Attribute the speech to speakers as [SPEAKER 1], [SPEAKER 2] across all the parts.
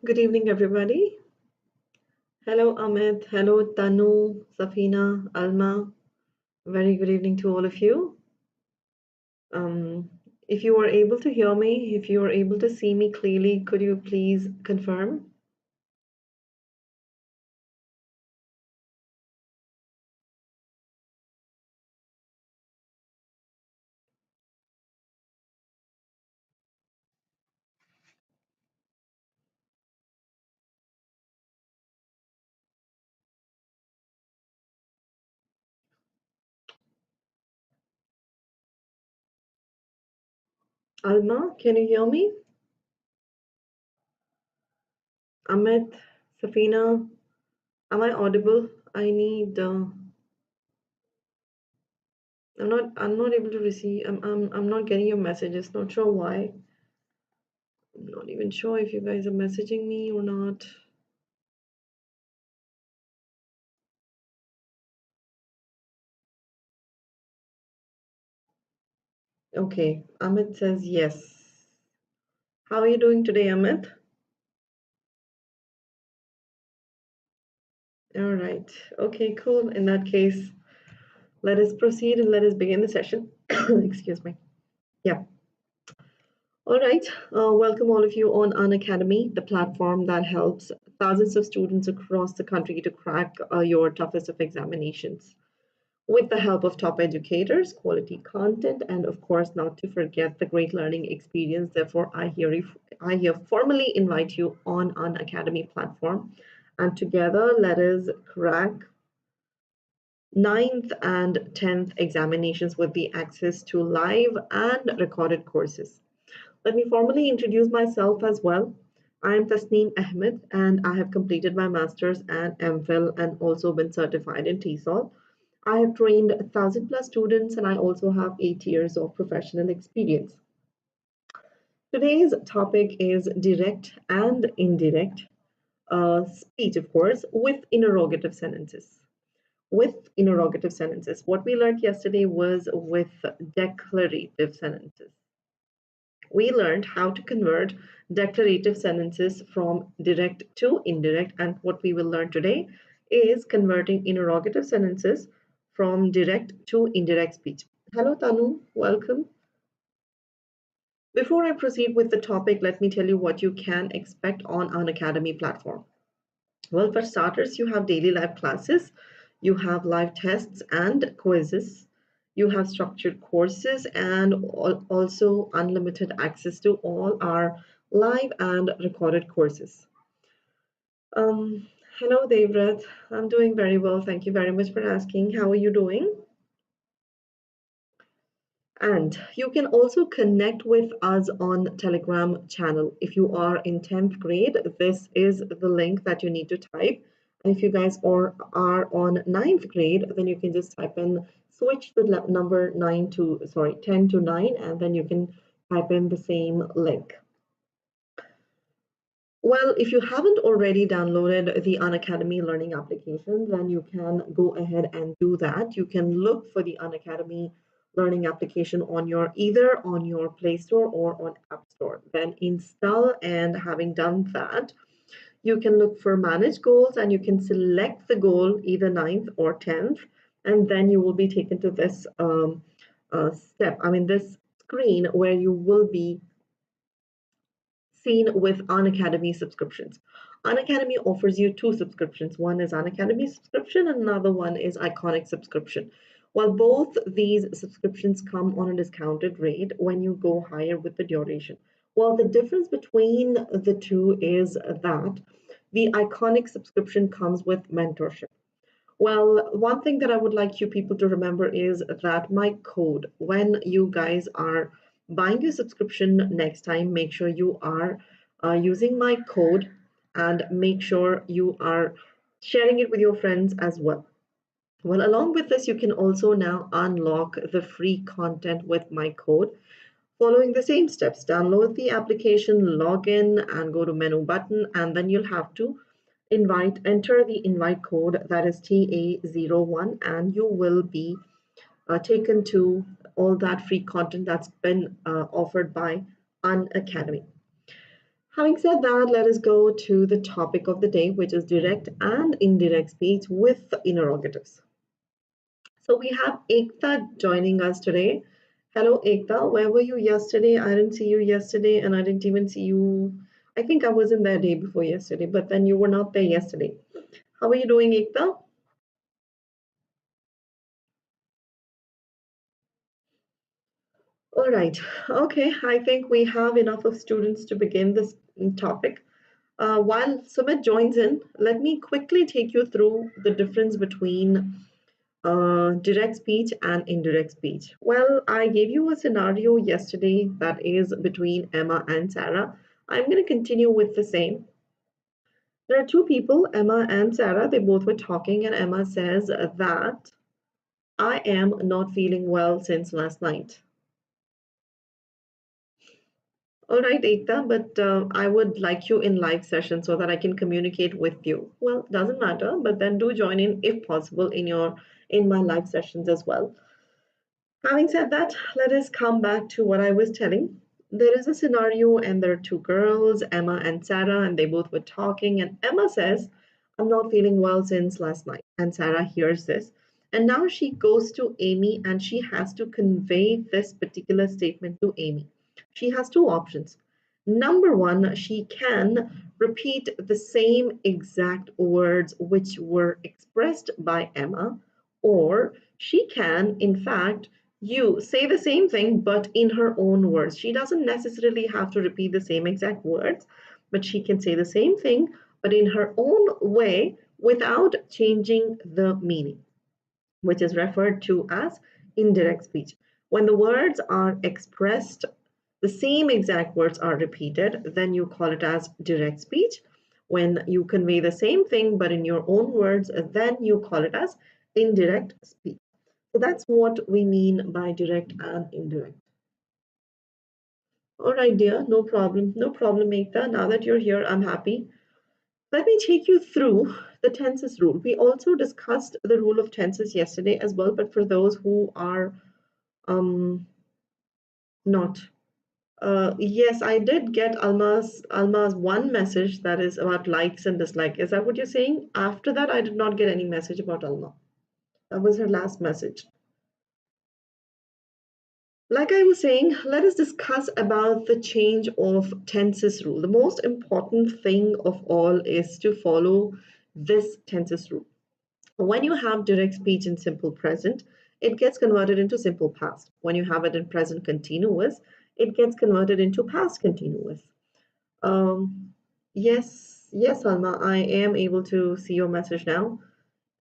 [SPEAKER 1] Good evening, everybody. Hello, Ahmed. Hello, Tanu, Safina, Alma. Very good evening to all of you. Um, if you are able to hear me, if you are able to see me clearly, could you please confirm? Alma, can you hear me? Ahmed, Safina, am I audible? I need. I'm not able to receive. I'm not getting your messages. Not sure why. I'm not even sure if you guys are messaging me or not. Okay, Amit says yes. How are you doing today, Amit? All right. Okay, cool. In that case, let us proceed and let us begin the session. Excuse me. Yeah. All right. Welcome all of you on Unacademy, the platform that helps thousands of students across the country to crack your toughest of examinations with the help of top educators, quality content, and of course, not to forget the great learning experience. Therefore, I here formally invite you on Unacademy platform, and together let us crack 9th and 10th examinations with the access to live and recorded courses. Let me formally introduce myself as well. I am Tasneem Ahmed and I have completed my master's and MPhil and also been certified in TESOL. I have trained 1,000 plus students and I also have 8 years of professional experience. Today's topic is direct and indirect speech, of course, with interrogative sentences. What we learned yesterday was with declarative sentences. We learned how to convert declarative sentences from direct to indirect, and what we will learn today is converting interrogative sentences from direct to indirect speech. Hello, Tanu, welcome. Before I proceed with the topic, let me tell you what you can expect on Unacademy platform. Well, for starters, you have daily live classes, you have live tests and quizzes, you have structured courses, and also unlimited access to all our live and recorded courses. Um, Hello, Devrat. I'm doing very well. Thank you very much for asking. How are you doing? And you can also connect with us on Telegram channel. If you are in 10th grade, this is the link that you need to type. And if you guys are on 9th grade, then you can just type in, switch the number 10 to 9, and then you can type in the same link. Well, if you haven't already downloaded the Unacademy learning application, then you can go ahead and do that. You can look for the Unacademy learning application on either on your Play Store or on App Store. Then install, and having done that, you can look for manage goals and you can select the goal either 9th or 10th, and then you will be taken to this this screen where you will be seen with Unacademy subscriptions. Unacademy offers you two subscriptions. One is Unacademy subscription and another one is Iconic subscription. While both these subscriptions come on a discounted rate when you go higher with the duration. Well, the difference between the two is that the Iconic subscription comes with mentorship. Well, one thing that I would like you people to remember is that my code, when you guys are buying your subscription next time, make sure you are using my code and make sure you are sharing it with your friends as well. Well, along with this, you can also now unlock the free content with my code. Following the same steps, download the application, log in, and go to menu button, and then you'll have to enter the invite code, that is TA01, and you will be taken to all that free content that's been offered by Unacademy. Having said that, let us go to the topic of the day, which is direct and indirect speech with interrogatives. So we have Ekta joining us today. Hello, Ekta. Where were you yesterday? I didn't see you yesterday, and I didn't even see you. I think I wasn't there day before yesterday, but then you were not there yesterday. How are you doing, Ekta? All right. Okay. I think we have enough of students to begin this topic. While Sumit joins in, let me quickly take you through the difference between direct speech and indirect speech. Well, I gave you a scenario yesterday that is between Emma and Sarah. I'm going to continue with the same. There are two people, Emma and Sarah. They both were talking, and Emma says that I am not feeling well since last night. All right, Ekta, but I would like you in live session so that I can communicate with you. Well, doesn't matter, but then do join in if possible in my live sessions as well. Having said that, let us come back to what I was telling. There is a scenario, and there are two girls, Emma and Sarah, and they both were talking. And Emma says, I'm not feeling well since last night. And Sarah hears this. And now she goes to Amy and she has to convey this particular statement to Amy. She has two options. Number one, she can repeat the same exact words which were expressed by Emma, or she can, in fact, you say the same thing but in her own words. She doesn't necessarily have to repeat the same exact words, but she can say the same thing but in her own way without changing the meaning, which is referred to as indirect speech. When the words are expressed, the same exact words are repeated, then you call it as direct speech. When you convey the same thing but in your own words, then you call it as indirect speech. So that's what we mean by direct and indirect. All right, dear, no problem. No problem, Ekta. Now that you're here, I'm happy. Let me take you through the tenses rule. We also discussed the rule of tenses yesterday as well, but for those who are not. Yes, I did get Alma's one message that is about likes and dislikes. Is that what you're saying? After that, I did not get any message about Alma. That was her last message. Like I was saying, let us discuss about the change of tenses rule. The most important thing of all is to follow this tenses rule. When you have direct speech in simple present, it gets converted into simple past. When you have it in present continuous, it gets converted into past continuous. Um, yes, Alma, I am able to see your message now.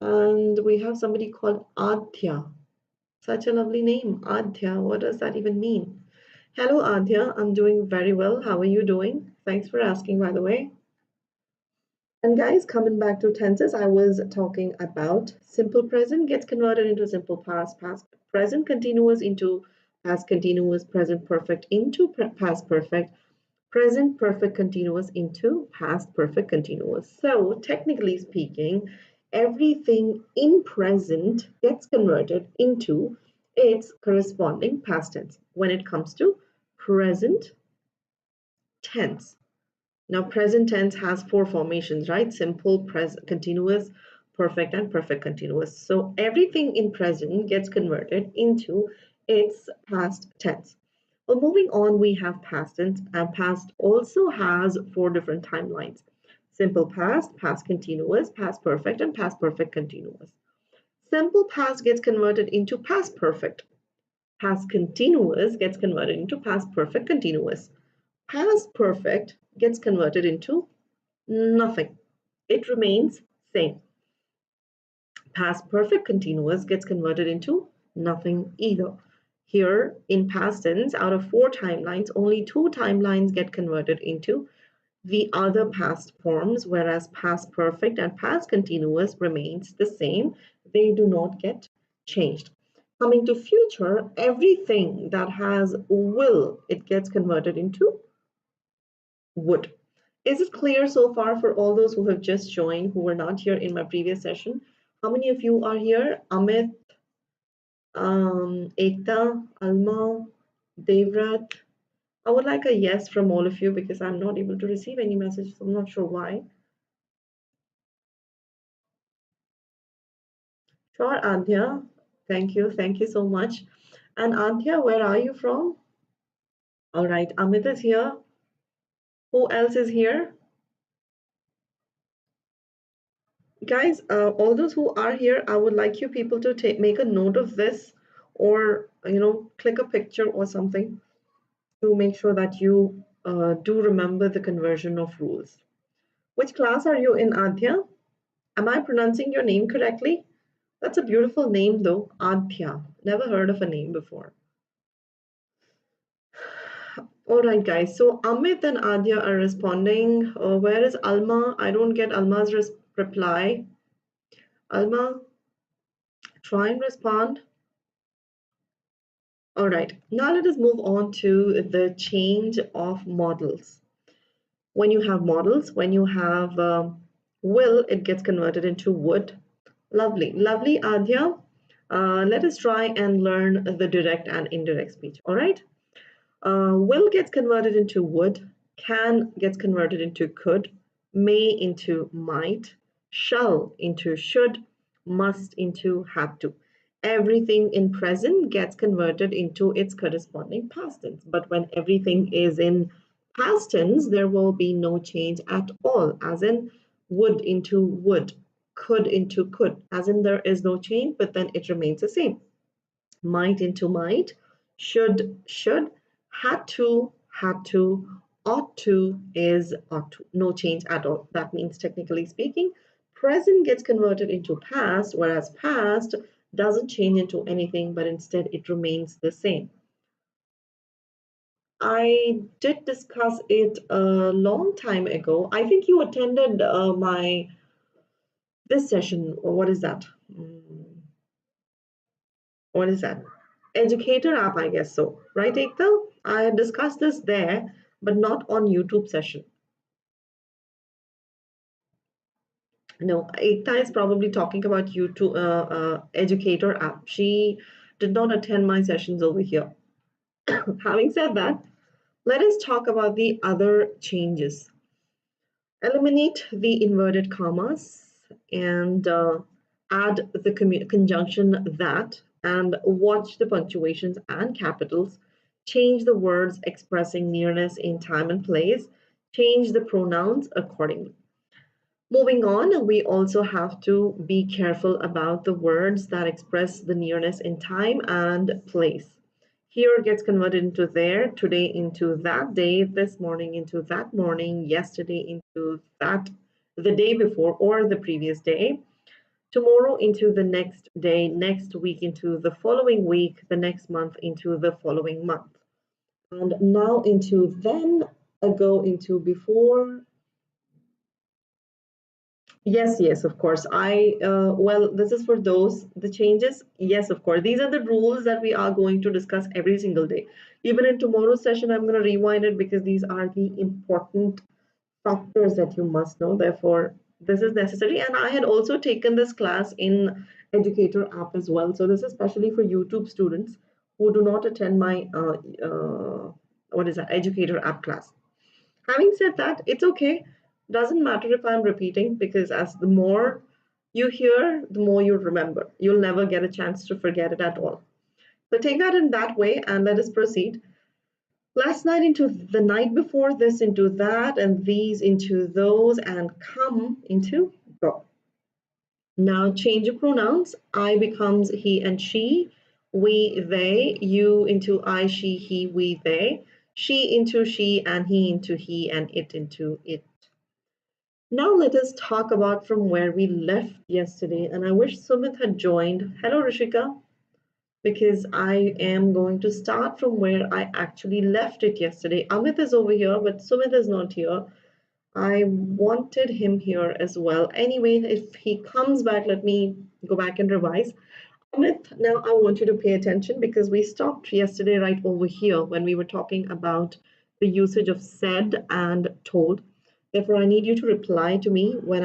[SPEAKER 1] And we have somebody called Adya. Such a lovely name, Adya. What does that even mean? Hello, Adya. I'm doing very well. How are you doing? Thanks for asking, by the way. And guys, coming back to tenses, I was talking about simple present gets converted into simple past, past present continuous into past continuous, present perfect into past perfect, present perfect continuous into past perfect continuous. So, technically speaking, everything in present gets converted into its corresponding past tense when it comes to present tense. Now, present tense has four formations, right? Simple, present, continuous, perfect, and perfect continuous. So everything in present gets converted into its past tense. Well, moving on, we have past tense, and past also has four different timelines. Simple past, past continuous, past perfect, and past perfect continuous. Simple past gets converted into past perfect. Past continuous gets converted into past perfect continuous. Past perfect gets converted into nothing. It remains same. Past perfect continuous gets converted into nothing either. Here in past tense, out of four timelines, only two timelines get converted into the other past forms, whereas past perfect and past continuous remains the same. They do not get changed. Coming to future, everything that has will, it gets converted into would. Is it clear so far for all those who have just joined, who were not here in my previous session? How many of you are here? Amit, Ekta, Alma, Devrat, I would like a yes from all of you because I'm not able to receive any messages. I'm not sure why. Sure, Andhya. Thank you. Thank you so much. And Andhya, where are you from? All right, Amit is here. Who else is here? Guys, all those who are here, I would like you people to make a note of this, or click a picture or something to make sure that you do remember the conversion of rules. Which class are you in, Adhya? Am I pronouncing your name correctly? That's a beautiful name though, Adhya. Never heard of a name before. All right, guys. So Amit and Adhya are responding. Where is Alma? I don't get Alma's reply. Alma, try and respond. All right, now let us move on to the change of models. When you have models, when you have will, it gets converted into would. Lovely, lovely, Adhya. Let us try and learn the direct and indirect speech. All right. Will gets converted into would, can gets converted into could, may into might, shall into should, must into have to. Everything in present gets converted into its corresponding past tense. But when everything is in past tense, there will be no change at all, as in would into would, could into could, as in there is no change, but then it remains the same. Might into might, should, had to, ought to is ought to. No change at all. That means technically speaking, present gets converted into past, whereas past doesn't change into anything, but instead it remains the same. I did discuss it a long time ago. I think you attended my this session. What is that? What is that? Educator app, I guess so. Right, Ekta? I discussed this there, but not on YouTube session. No, Ekta is probably talking about YouTube Educator app. She did not attend my sessions over here. Having said that, let us talk about the other changes. Eliminate the inverted commas and add the conjunction that and watch the punctuations and capitals. Change the words expressing nearness in time and place. Change the pronouns accordingly. Moving on, we also have to be careful about the words that express the nearness in time and place. Here gets converted into there, today into that day, this morning into that morning, yesterday into that, the day before or the previous day, tomorrow into the next day, next week into the following week, the next month into the following month. And now into then, ago into before. Yes, yes, of course. Well, this is for those, the changes. Yes, of course. These are the rules that we are going to discuss every single day. Even in tomorrow's session, I'm going to rewind it because these are the important factors that you must know. Therefore, this is necessary. And I had also taken this class in Educator app as well. So this is especially for YouTube students who do not attend my, what is that, Educator app class. Having said that, it's okay. Doesn't matter if I'm repeating because as the more you hear, the more you remember. You'll never get a chance to forget it at all. So take that in that way and let us proceed. Last night into the night before, this into that, and these into those, and come into go. Now change your pronouns. I becomes he and she, we, they, you into I, she, he, we, they, she into she, and he into he, and it into it. Now let us talk about from where we left yesterday, and I wish Sumit had joined. Hello, Rishika, because I am going to start from where I actually left it yesterday. Amit is over here, but Sumit is not here. I wanted him here as well. Anyway, if he comes back, let me go back and revise. Amit, now I want you to pay attention because we stopped yesterday right over here when we were talking about the usage of said and told. Therefore, I need you to reply to me when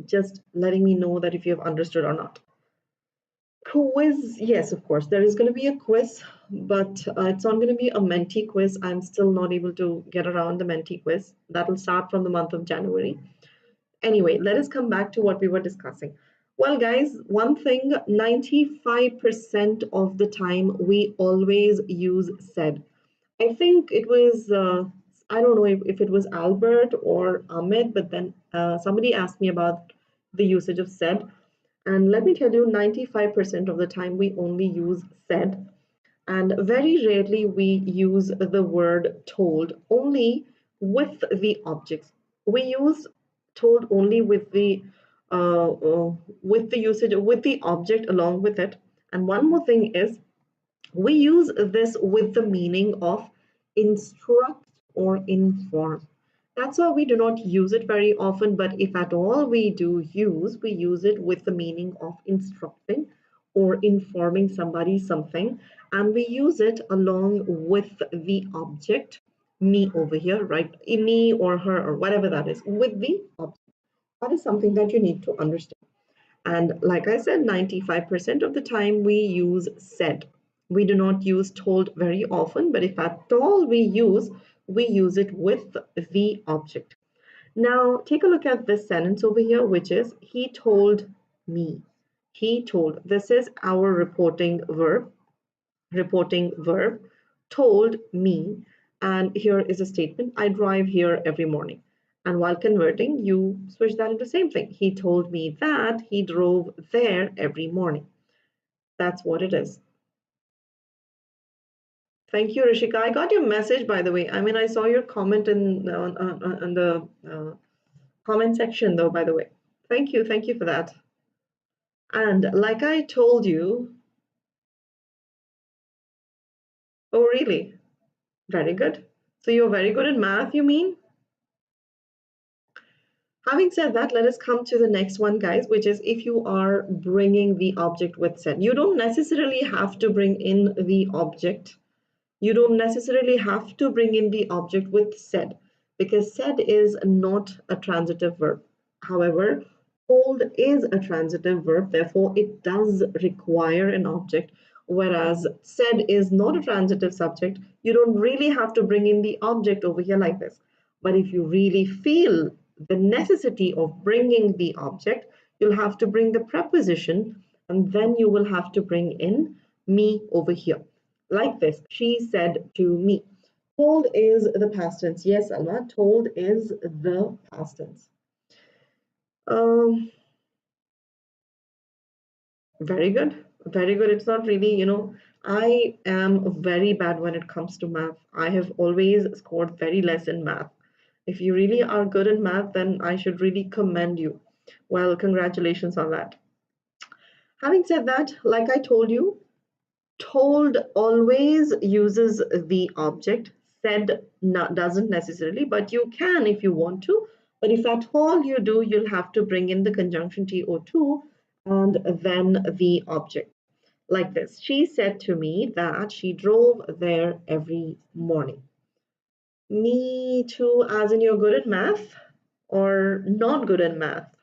[SPEAKER 1] just letting me know that if you have understood or not. Quiz, yes, of course, there is going to be a quiz, but it's not going to be a Menti quiz. I'm still not able to get around the Menti quiz. That will start from the month of January. Anyway, let us come back to what we were discussing. Well, guys, one thing, 95% of the time we always use said. I think it was, I don't know if it was Albert or Ahmed, but then somebody asked me about the usage of said. And let me tell you, 95% of the time we only use said. And very rarely we use the word told, only with the objects. We use told only with the usage, with the object along with it. And one more thing is, we use this with the meaning of instruct or inform. That's why we do not use it very often, but if at all we do use, we use it with the meaning of instructing or informing somebody something, and we use it along with the object, me over here, right? Me or her or whatever that is, with the object. That is something that you need to understand. And like I said, 95% of the time we use said. We do not use told very often, but if at all we use it with the object. Now, take a look at this sentence over here, which is, he told me. He told. This is our reporting verb, told me. And here is a statement, I drive here every morning. And while converting, you switch that into the same thing. He told me that he drove there every morning. That's what it is. Thank you, Rishika. I got your message, by the way. I mean, I saw your comment on the comment section, though, by the way. Thank you. Thank you for that. And like I told you, oh, really? Very good. So you're very good in math, you mean? Having said that, let us come to the next one, guys, which is if you are bringing the object with said. You don't necessarily have to bring in the object. You don't necessarily have to bring in the object with said, because said is not a transitive verb. However, told is a transitive verb, therefore it does require an object, whereas said is not a transitive subject. You don't really have to bring in the object over here like this. But if you really feel the necessity of bringing the object, you'll have to bring the preposition, and then you will have to bring in me over here. Like this, she said to me. Told is the past tense. Yes, Alma, told is the past tense. Very good. Very good. It's not really, I am very bad when it comes to math. I have always scored very less in math. If you really are good in math, then I should really commend you. Well, congratulations on that. Having said that, like I told you, told always uses the object, said doesn't necessarily, but you can if you want to. But if at all you do, you'll have to bring in the conjunction to and then the object. Like this, she said to me that she drove there every morning. Me too, as in you're good at math or not good at math.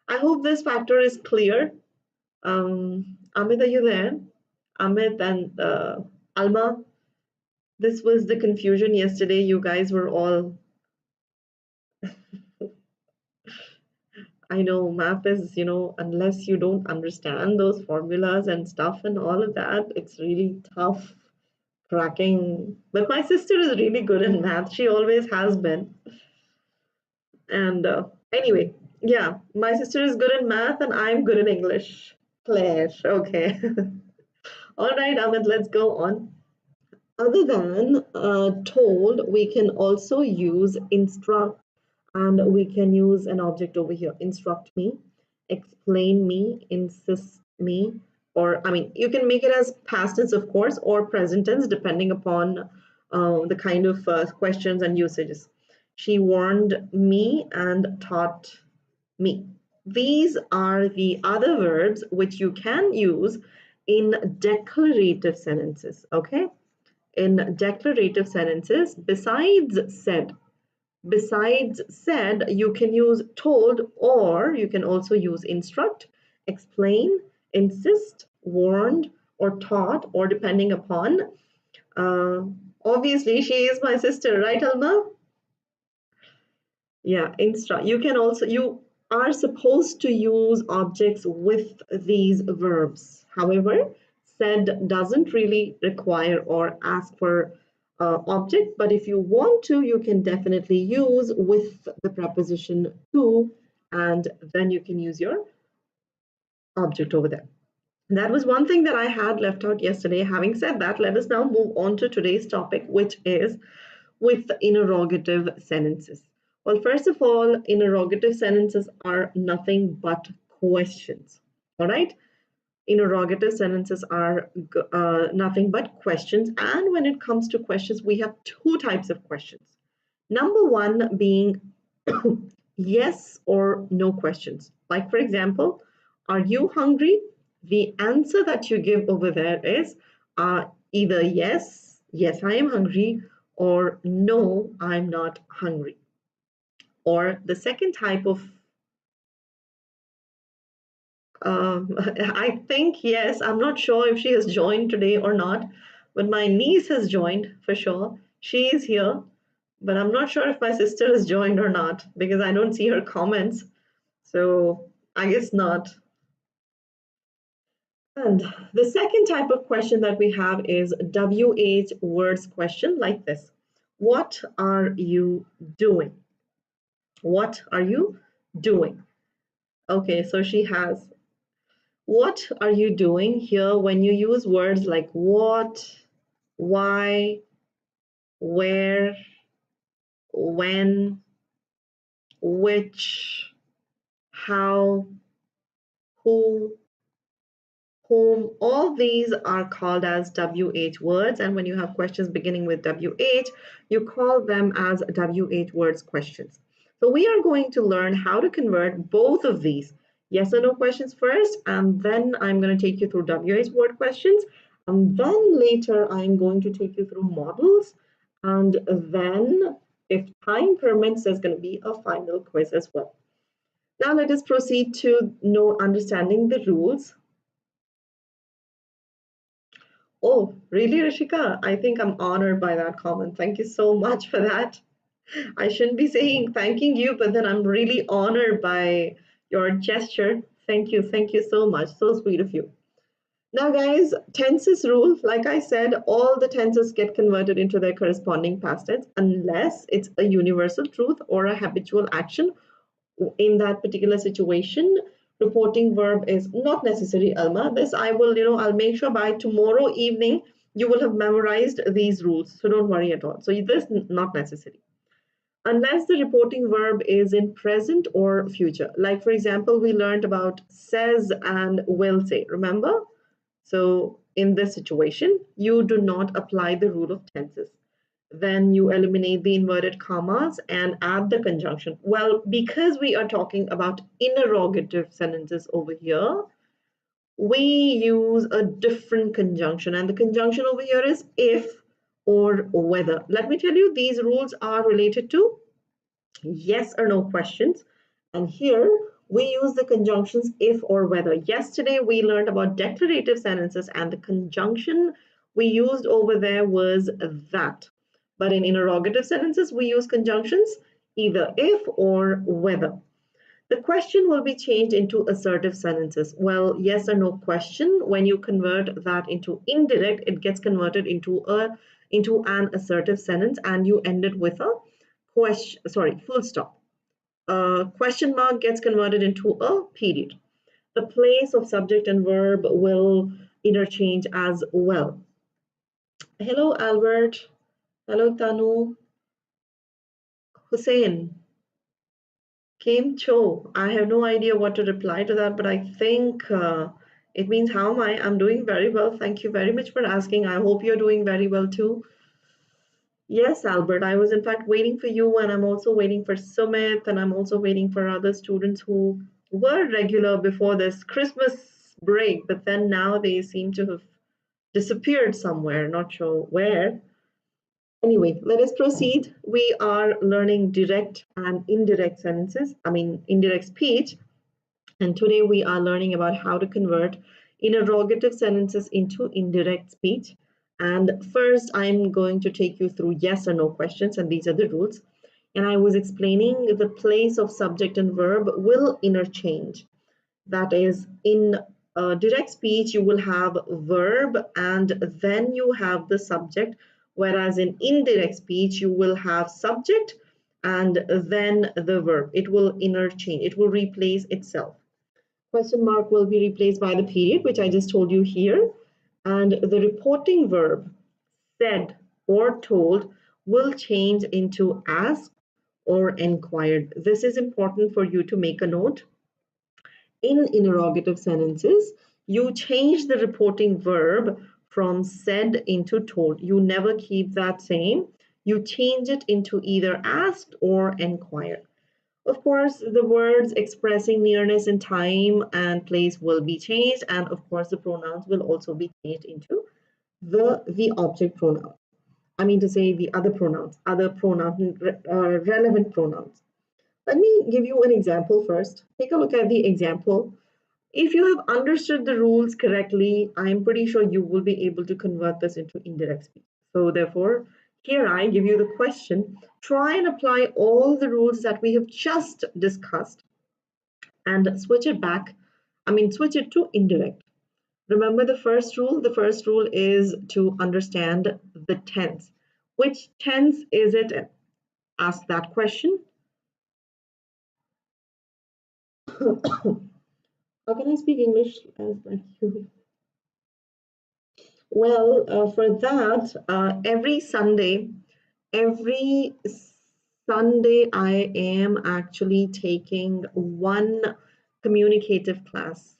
[SPEAKER 1] I hope this factor is clear. Amit, are you there? Amit and Alma, this was the confusion yesterday. You guys were all, I know math is, unless you don't understand those formulas and stuff and all of that, it's really tough cracking. But my sister is really good in math. She always has been. And anyway, yeah, my sister is good in math and I'm good in English. Clash, okay. All right, Amit, let's go on. Other than told, we can also use instruct, and we can use an object over here. Instruct me, explain me, insist me, or I mean, you can make it as past tense, of course, or present tense, depending upon the kind of questions and usages. She warned me and taught me. These are the other verbs which you can use in declarative sentences, okay? In declarative sentences, besides said, you can use told, or you can also use instruct, explain, insist, warned, or taught, or depending upon. Obviously, she is my sister, right, Alma? Yeah, instruct. You are supposed to use objects with these verbs. However, said doesn't really require or ask for object, but if you want to, you can definitely use with the preposition to, and then you can use your object over there. That was one thing that I had left out yesterday. Having said that, let us now move on to today's topic, which is with the interrogative sentences. Well, first of all, interrogative sentences are nothing but questions. All right? Interrogative sentences are nothing but questions. And when it comes to questions, we have two types of questions. Number one being yes or no questions. Like, for example, are you hungry? The answer that you give over there is either yes, yes, I am hungry, or no, I'm not hungry. Or the second type of, I think yes, I'm not sure if she has joined today or not, but my niece has joined for sure. She is here, but I'm not sure if my sister has joined or not because I don't see her comments. So I guess not. And the second type of question that we have is WH words question like this. What are you doing? What are you doing? Okay, so she has. What are you doing here when you use words like what, why, where, when, which, how, who, whom? All these are called as WH words, and when you have questions beginning with WH, you call them as WH words questions. So we are going to learn how to convert both of these yes or no questions first, and then I'm going to take you through WH word questions, and then later I'm going to take you through models, and then if time permits, there's going to be a final quiz as well. Now let us proceed to understanding the rules. Oh, really, Rishika? I think I'm honored by that comment. Thank you so much for that. I shouldn't be saying thanking you, but then I'm really honored by your gesture. Thank you. Thank you so much. So sweet of you. Now, guys, tenses rule. Like I said, all the tenses get converted into their corresponding past tense unless it's a universal truth or a habitual action. In that particular situation, reporting verb is not necessary, Alma. This I will, I'll make sure by tomorrow evening you will have memorized these rules. So don't worry at all. So this not necessary. Unless the reporting verb is in present or future. Like, for example, we learned about says and will say. Remember? So in this situation, you do not apply the rule of tenses. Then you eliminate the inverted commas and add the conjunction. Well, because we are talking about interrogative sentences over here, we use a different conjunction, and the conjunction over here is if or whether. Let me tell you, these rules are related to yes or no questions, and here we use the conjunctions if or whether. Yesterday we learned about declarative sentences, and the conjunction we used over there was that. But in interrogative sentences, we use conjunctions either if or whether. The question will be changed into assertive sentences. Well, yes or no question, when you convert that into indirect, it gets converted into an assertive sentence, and you end it with a question, full stop. Question mark gets converted into a period. The place of subject and verb will interchange as well. Hello, Albert. Hello, Tanu. Hussein. Kim Cho. I have no idea what to reply to that, but I think it means how am I? I'm doing very well. Thank you very much for asking. I hope you're doing very well too. Yes, Albert, I was in fact waiting for you, and I'm also waiting for Sumit, and I'm also waiting for other students who were regular before this Christmas break, but then now they seem to have disappeared somewhere, not sure where. Anyway, let us proceed. We are learning direct and indirect sentences, indirect speech. And today we are learning about how to convert interrogative sentences into indirect speech. And first, I'm going to take you through yes or no questions, and these are the rules. And I was explaining the place of subject and verb will interchange. That is, in direct speech, you will have verb and then you have the subject, whereas in indirect speech, you will have subject and then the verb. It will interchange, it will replace itself. Question mark will be replaced by the period, which I just told you here. And the reporting verb, said or told, will change into asked or inquired. This is important for you to make a note. In interrogative sentences, you change the reporting verb from said into told. You never keep that same. You change it into either asked or inquired. Of course, the words expressing nearness in time and place will be changed, and of course, the pronouns will also be changed into the object pronoun. I mean to say the other pronouns, relevant pronouns. Let me give you an example first. Take a look at the example. If you have understood the rules correctly, I'm pretty sure you will be able to convert this into indirect speech. So therefore, here I give you the question. Try and apply all the rules that we have just discussed and switch it to indirect. Remember the first rule? The first rule is to understand the tense. Which tense is it? Ask that question. How can I speak English as like you? Well, for that, every Sunday I am actually taking one communicative class.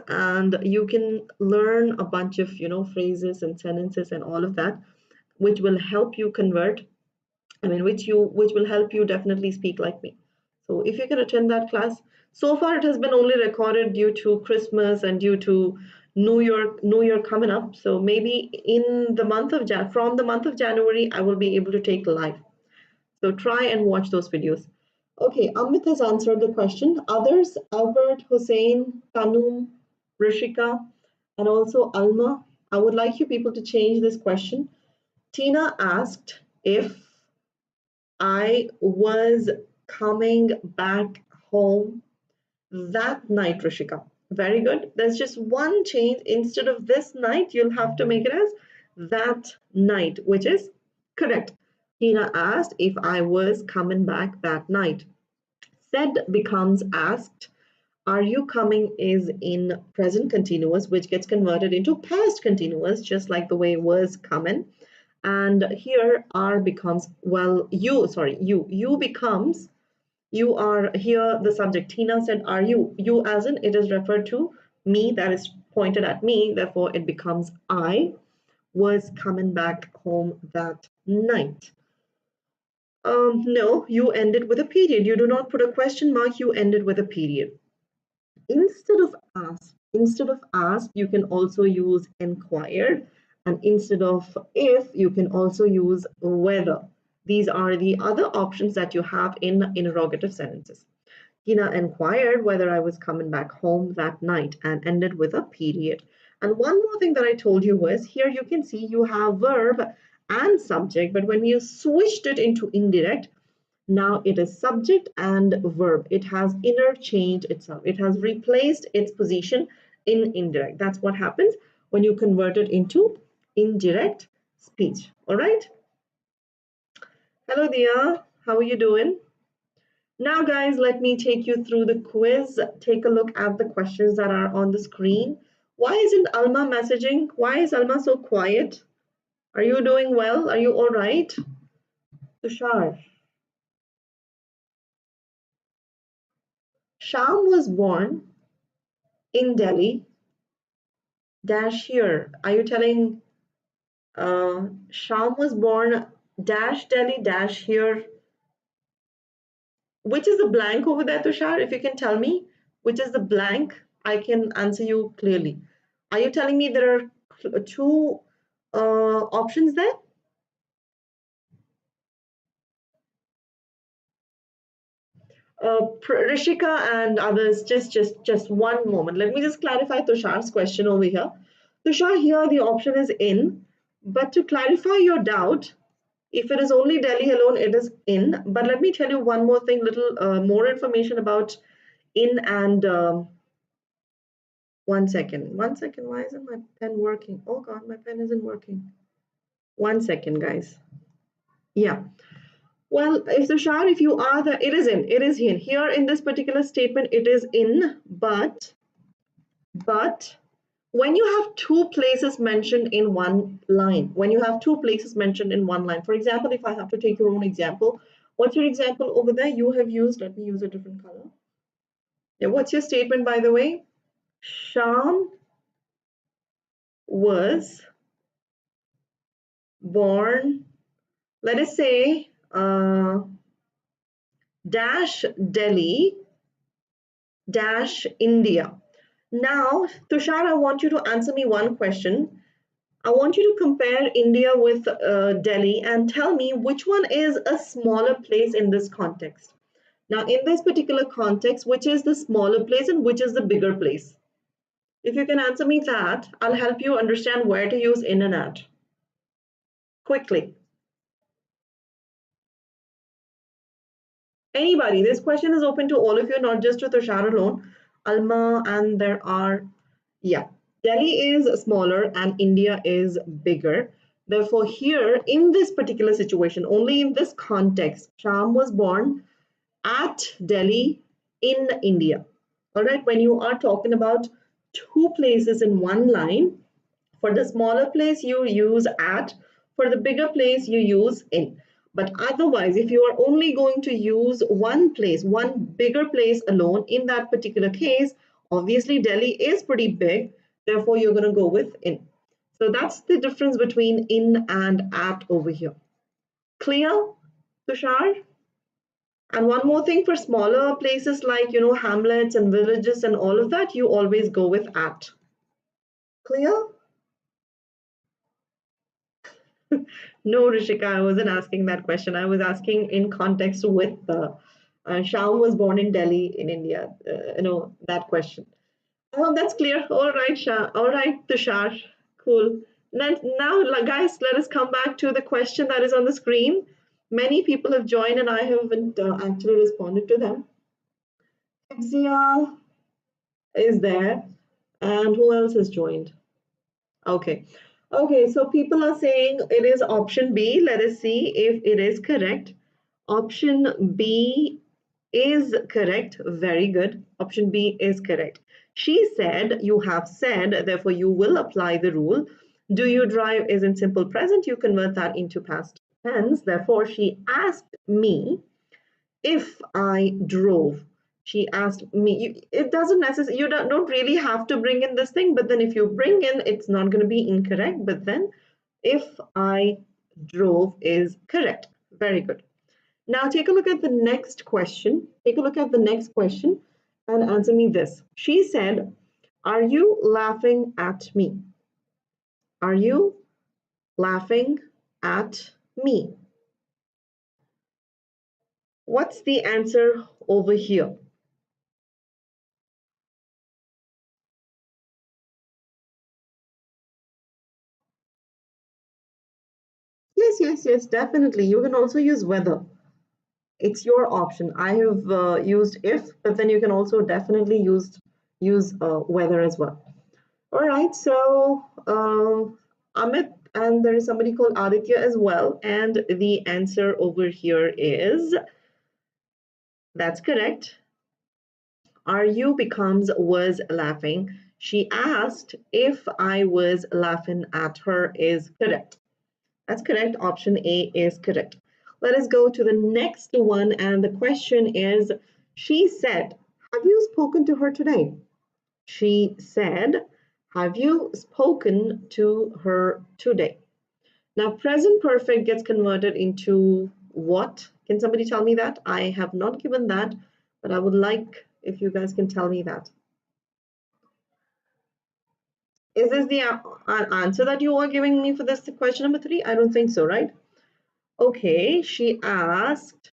[SPEAKER 1] And you can learn a bunch of, phrases and sentences and all of that, which will help you convert. Which will help you definitely speak like me. So if you can attend that class, so far it has been only recorded due to Christmas and due to New Year coming up. So maybe in the month of from the month of January, I will be able to take live. So try and watch those videos. Okay, Amit has answered the question. Others, Albert, Hussein, Tanum, Rishika, and also Alma. I would like you people to change this question. Tina asked if I was coming back home that night, Rishika. Very good. There's just one change. Instead of this night, you'll have to make it as that night, which is correct. Tina asked if I was coming back that night. Said becomes asked. Are you coming is in present continuous, which gets converted into past continuous, just like the way was coming. And here are becomes, well, you becomes, you are here the subject. Tina said, are you as in it is referred to me, that is pointed at me, therefore it becomes I was coming back home that night. No, you ended with a period. You do not put a question mark, you ended with a period. Instead of ask, you can also use inquired, and instead of if, you can also use whether. These are the other options that you have in interrogative sentences. Tina inquired whether I was coming back home that night and ended with a period. And one more thing that I told you was, here you can see you have verb and subject, but when you switched it into indirect, now it is subject and verb. It has interchanged itself. It has replaced its position in indirect. That's what happens when you convert it into indirect speech. All right. Hello, Dia. How are you doing? Now, guys, let me take you through the quiz. Take a look at the questions that are on the screen. Why isn't Alma messaging? Why is Alma so quiet? Are you doing well? Are you all right? Tushar. Sham was born in Delhi dash here. Are you telling Sham was born dash Delhi dash here? Which is the blank over there, Tushar? If you can tell me which is the blank, I can answer you clearly. Are you telling me there are two options there? Rishika and others, just one moment. Let me just clarify Tushar's question over here. Tushar, here the option is in, but to clarify your doubt, if it is only Delhi alone, it is in. But let me tell you one more thing, little more information about in and one second. One second. Why isn't my pen working? Oh God, my pen isn't working. One second, guys. Yeah. Well, if Tushar, if you are the, it is in. It is in. Here in this particular statement, it is in, but when you have two places mentioned in one line, when you have two places mentioned in one line, for example, if I have to take your own example, what's your example over there? You have used, let me use a different color. Yeah, what's your statement, by the way? Sham was born, let us say, dash Delhi, dash India. Now, Tushar, I want you to answer me one question. I want you to compare India with Delhi and tell me which one is a smaller place in this context. Now, in this particular context, which is the smaller place and which is the bigger place? If you can answer me that, I'll help you understand where to use in and at. Quickly. Anybody, this question is open to all of you, not just to Tushar alone. Alma, and there are, yeah, Delhi is smaller and India is bigger. Therefore, here in this particular situation, only in this context, Sham was born at Delhi in India. All right, when you are talking about two places in one line, for the smaller place, you use at. For the bigger place, you use in. But otherwise, if you are only going to use one place, one bigger place alone, in that particular case, obviously Delhi is pretty big. Therefore, you're going to go with in. So that's the difference between in and at over here. Clear, Tushar? And one more thing, for smaller places like, hamlets and villages and all of that, you always go with at. Clear? No, Rishika, I wasn't asking that question. I was asking in context with Sham was born in Delhi in India. That question. Oh, that's clear. All right, Shah. All right, Tushar. Cool. Now, guys, let us come back to the question that is on the screen. Many people have joined and I haven't actually responded to them. Exia is there. And who else has joined? Okay. Okay, so people are saying it is option B. Let us see if it is correct. Option B is correct. Very good. Option B is correct. She said, you have said, therefore you will apply the rule. Do you drive is in simple present. You convert that into past tense. Therefore, she asked me if I drove. She asked me. It doesn't necessarily, you don't really have to bring in this thing, but then if you bring in, it's not going to be incorrect. But then if I drove is correct. Very good. Now take a look at the next question. Take a look at the next question and answer me this. She said, are you laughing at me? Are you laughing at me? What's the answer over here? Yes, definitely. You can also use whether. It's your option. I have used if, but then you can also definitely use whether as well. All right, so Amit, and there is somebody called Aditya as well, and the answer over here is, that's correct. Are you becomes was laughing. She asked if I was laughing at her is correct. That's correct. Option A is correct. Let us go to the next one. And the question is, she said, have you spoken to her today? She said, have you spoken to her today? Now, present perfect gets converted into what? Can somebody tell me that? I have not given that, but I would like if you guys can tell me that. Is this the answer that you are giving me for this question number 3? I don't think so, right? Okay, she asked,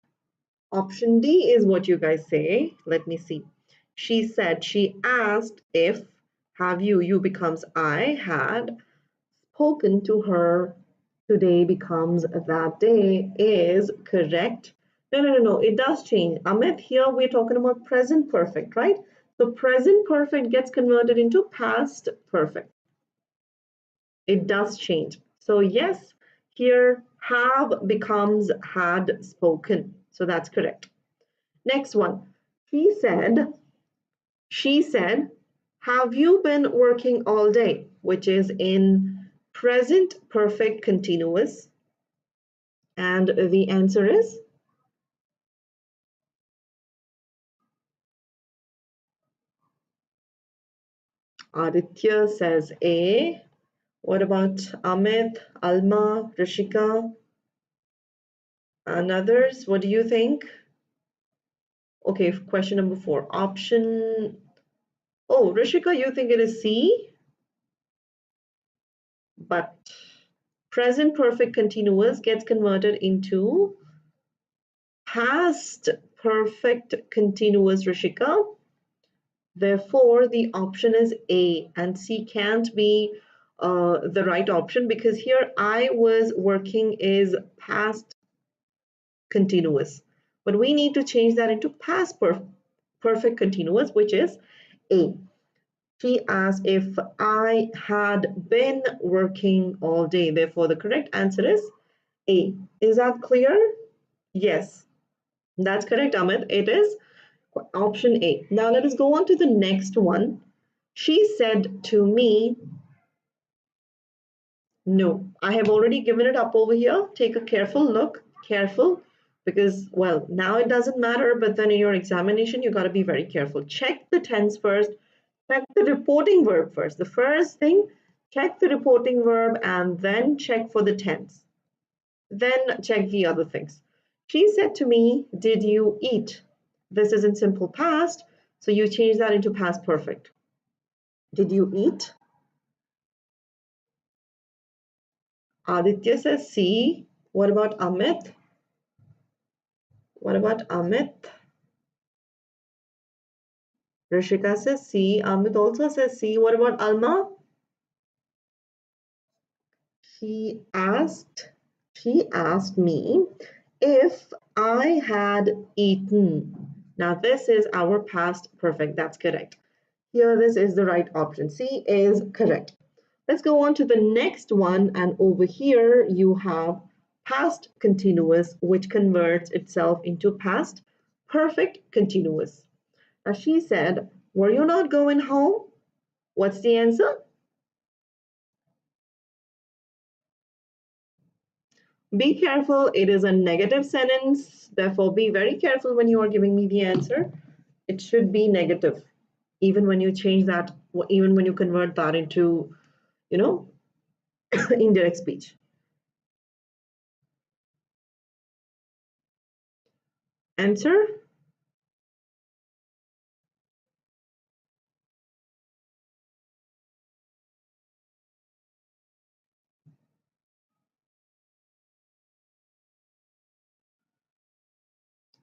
[SPEAKER 1] Option D is what you guys say. Let me see. She said, she asked if, have you becomes I, had spoken to her today becomes that day is correct. No, it does change. Amit, here we're talking about present perfect, right? So present perfect gets converted into past perfect. It does change. So yes, here have becomes had spoken. So that's correct. Next one. She said, have you been working all day? Which is in present perfect continuous. And the answer is Aditya says A. What about Amit, Alma, Rishika, and others? What do you think? Okay, question number 4. Option. Oh, Rishika, you think it is C? But present perfect continuous gets converted into past perfect continuous, Rishika. Therefore, the option is A, and C can't be the right option because here I was working is past continuous. But we need to change that into past perfect continuous, which is A. She asked if I had been working all day. Therefore, the correct answer is A. Is that clear? Yes, that's correct, Amit. It is option A. Now let us go on to the next one. She said to me, no, I have already given it up over here. Take a careful look, careful, because, well, now it doesn't matter, but then in your examination, you got to be very careful. Check the tense first, check the reporting verb first. The first thing, check the reporting verb and then check for the tense. Then check the other things. She said to me, did you eat? This is in simple past, so you change that into past perfect. Did you eat? Aditya says C. What about Amit? What about Amit? Rishika says C. Amit also says C. What about Alma? She asked me if I had eaten. Now this is our past perfect. That's correct. Here this is the right option. C is correct. Let's go on to the next one, and over here you have past continuous, which converts itself into past perfect continuous. Now she said, were you not going home? What's the answer? Be careful, it is a negative sentence. Therefore, be very careful when you are giving me the answer. It should be negative, even when you change that, even when you convert that into, indirect speech. Answer?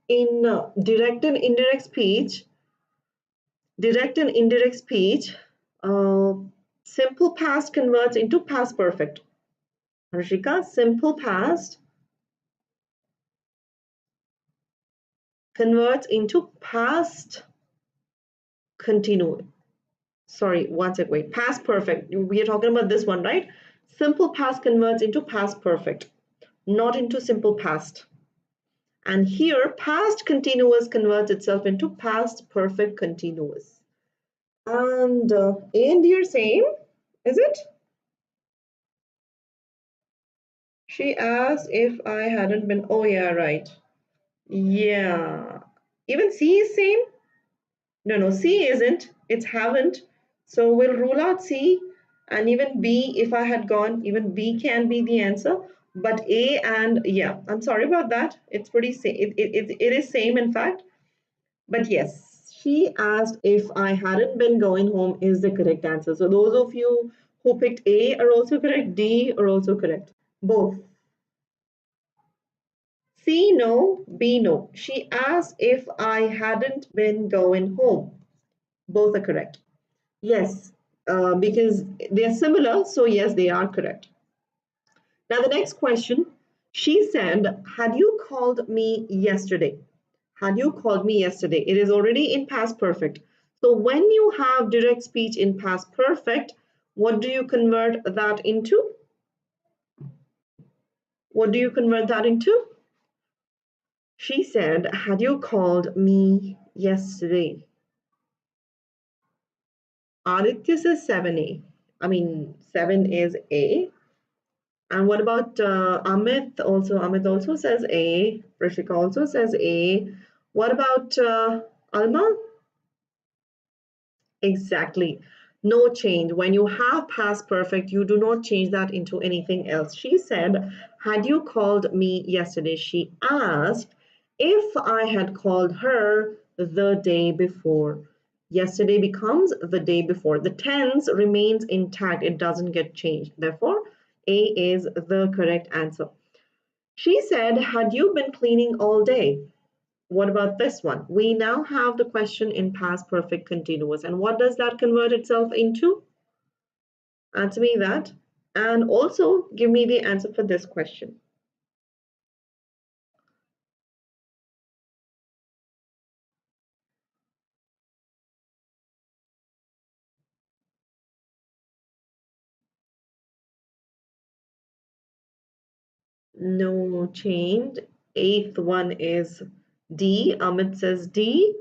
[SPEAKER 1] In direct and indirect speech, uh, simple past converts into past perfect. Rishika, simple past converts into past continuous. Sorry, one sec, wait. Past perfect. We are talking about this one, right? Simple past converts into past perfect, not into simple past. And here, past continuous converts itself into past perfect continuous. And A and D are same, is it? She asked if I hadn't been. Oh, yeah, right. Yeah. Even C is same? No, C isn't. It's haven't. So we'll rule out C, and even B, if I had gone, even B can be the answer. But A and, yeah, I'm sorry about that. It's pretty same. It is same, in fact. But yes, she asked if I hadn't been going home is the correct answer. So those of you who picked A are also correct. D are also correct. Both. C, no. B, no. She asked if I hadn't been going home. Both are correct. Yes, because they are similar, so yes, they are correct. Now, the next question, she said, had you called me yesterday? Had you called me yesterday? It is already in past perfect. So when you have direct speech in past perfect, what do you convert that into? What do you convert that into? She said, had you called me yesterday? Aditya says 7A. I mean, 7 is A. And what about Amit? Amit also says A. Rishika also says A. What about Alma? Exactly. No change. When you have past perfect, you do not change that into anything else. She said, had you called me yesterday? She asked if I had called her the day before. Yesterday becomes the day before. The tense remains intact. It doesn't get changed. Therefore, A is the correct answer. She said, had you been cleaning all day? What about this one? We now have the question in past perfect continuous. And what does that convert itself into? Answer me that. And also give me the answer for this question. No change. Eighth one is D. Amit says D.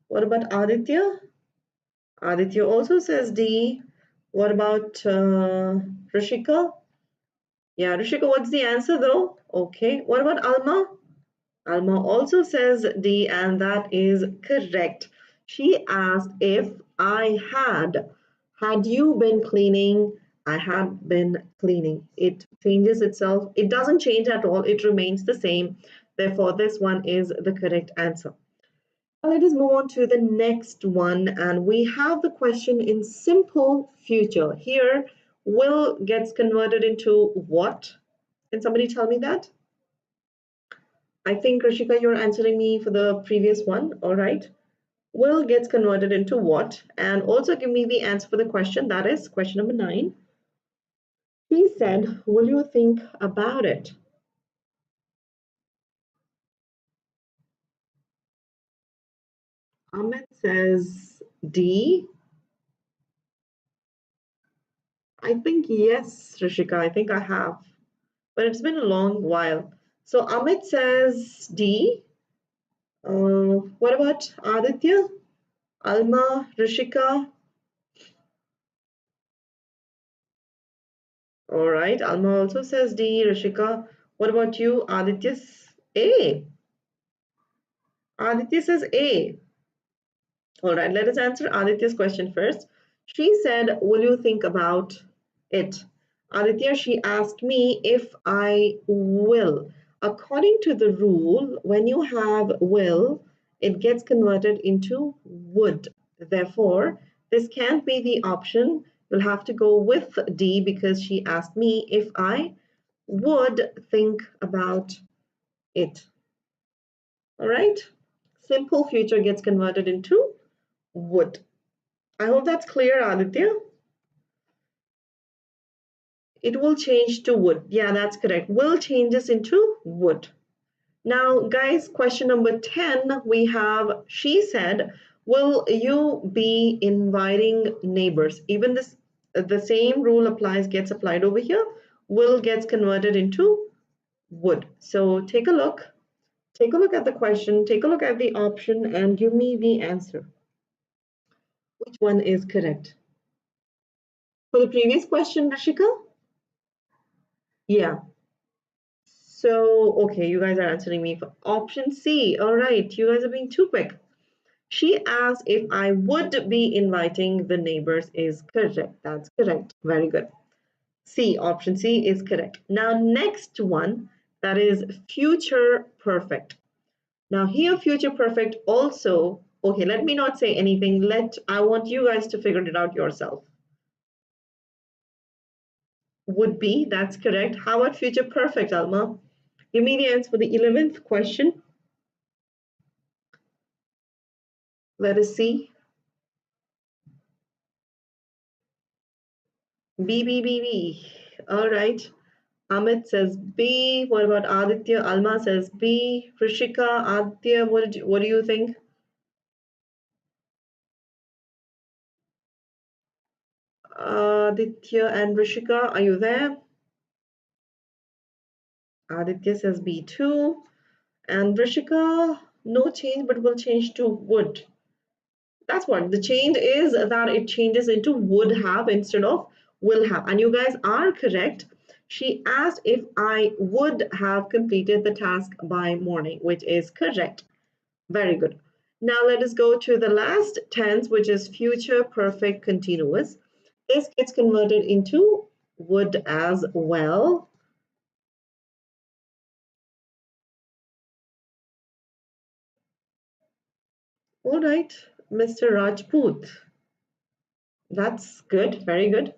[SPEAKER 1] What about Aditya? Aditya also says D. What about Rishika? Yeah, Rishika, what's the answer though? Okay. What about Alma? Alma also says D, and that is correct. She asked if I had you been cleaning? I had been cleaning. It changes itself. It doesn't change at all. It remains the same. Therefore, this one is the correct answer. Now let us move on to the next one, and we have the question in simple future. Here, will gets converted into what? Can somebody tell me that? I think, Rishika, you're answering me for the previous one. All right. Will gets converted into what? And also give me the answer for the question. That is question number 9. He said, will you think about it? Ahmed says D. I think yes, Rishika. I think I have. But it's been a long while. So Ahmed says D. What about Aditya? Alma, Rishika? All right. Alma also says D. Rishika, what about you? Aditya's A. Aditya says A. All right. Let us answer Aditya's question first. She said, will you think about it? Aditya, she asked me if I will. According to the rule, when you have will, it gets converted into would. Therefore, this can't be the option. You'll have to go with D because she asked me if I would think about it. All right. Simple future gets converted into would. I hope that's clear, Aditya. It will change to would. Yeah, that's correct. Will changes into would. Now, guys, question number 10, we have, she said, will you be inviting neighbors? Even this, the same rule applies, gets applied over here. Will gets converted into would. So take a look. Take a look at the question, take a look at the option, and give me the answer. Which one is correct? For the previous question, Rishika? Yeah. So, okay, you guys are answering me for option C. All right, you guys are being too quick. She asked if I would be inviting the neighbors is correct. That's correct. Very good. C, option C is correct. Now, next one, that is future perfect. Now here, future perfect also, okay, let me not say anything. I want you guys to figure it out yourself. Would be, that's correct. How about future perfect, Alma? Give me the answer for the 11th question. Let us see. B. All right. Amit says B. What about Aditya? Alma says B. Rishika, Aditya, what do you think? Aditya and Rishika, are you there? Aditya says B too. And Rishika, no change, but will change to would. That's what the change is, that it changes into would have instead of will have. And you guys are correct. She asked if I would have completed the task by morning, which is correct. Very good. Now let us go to the last tense, which is future perfect continuous. This gets converted into would as well. All right, Mr. Rajput. That's good. Very good.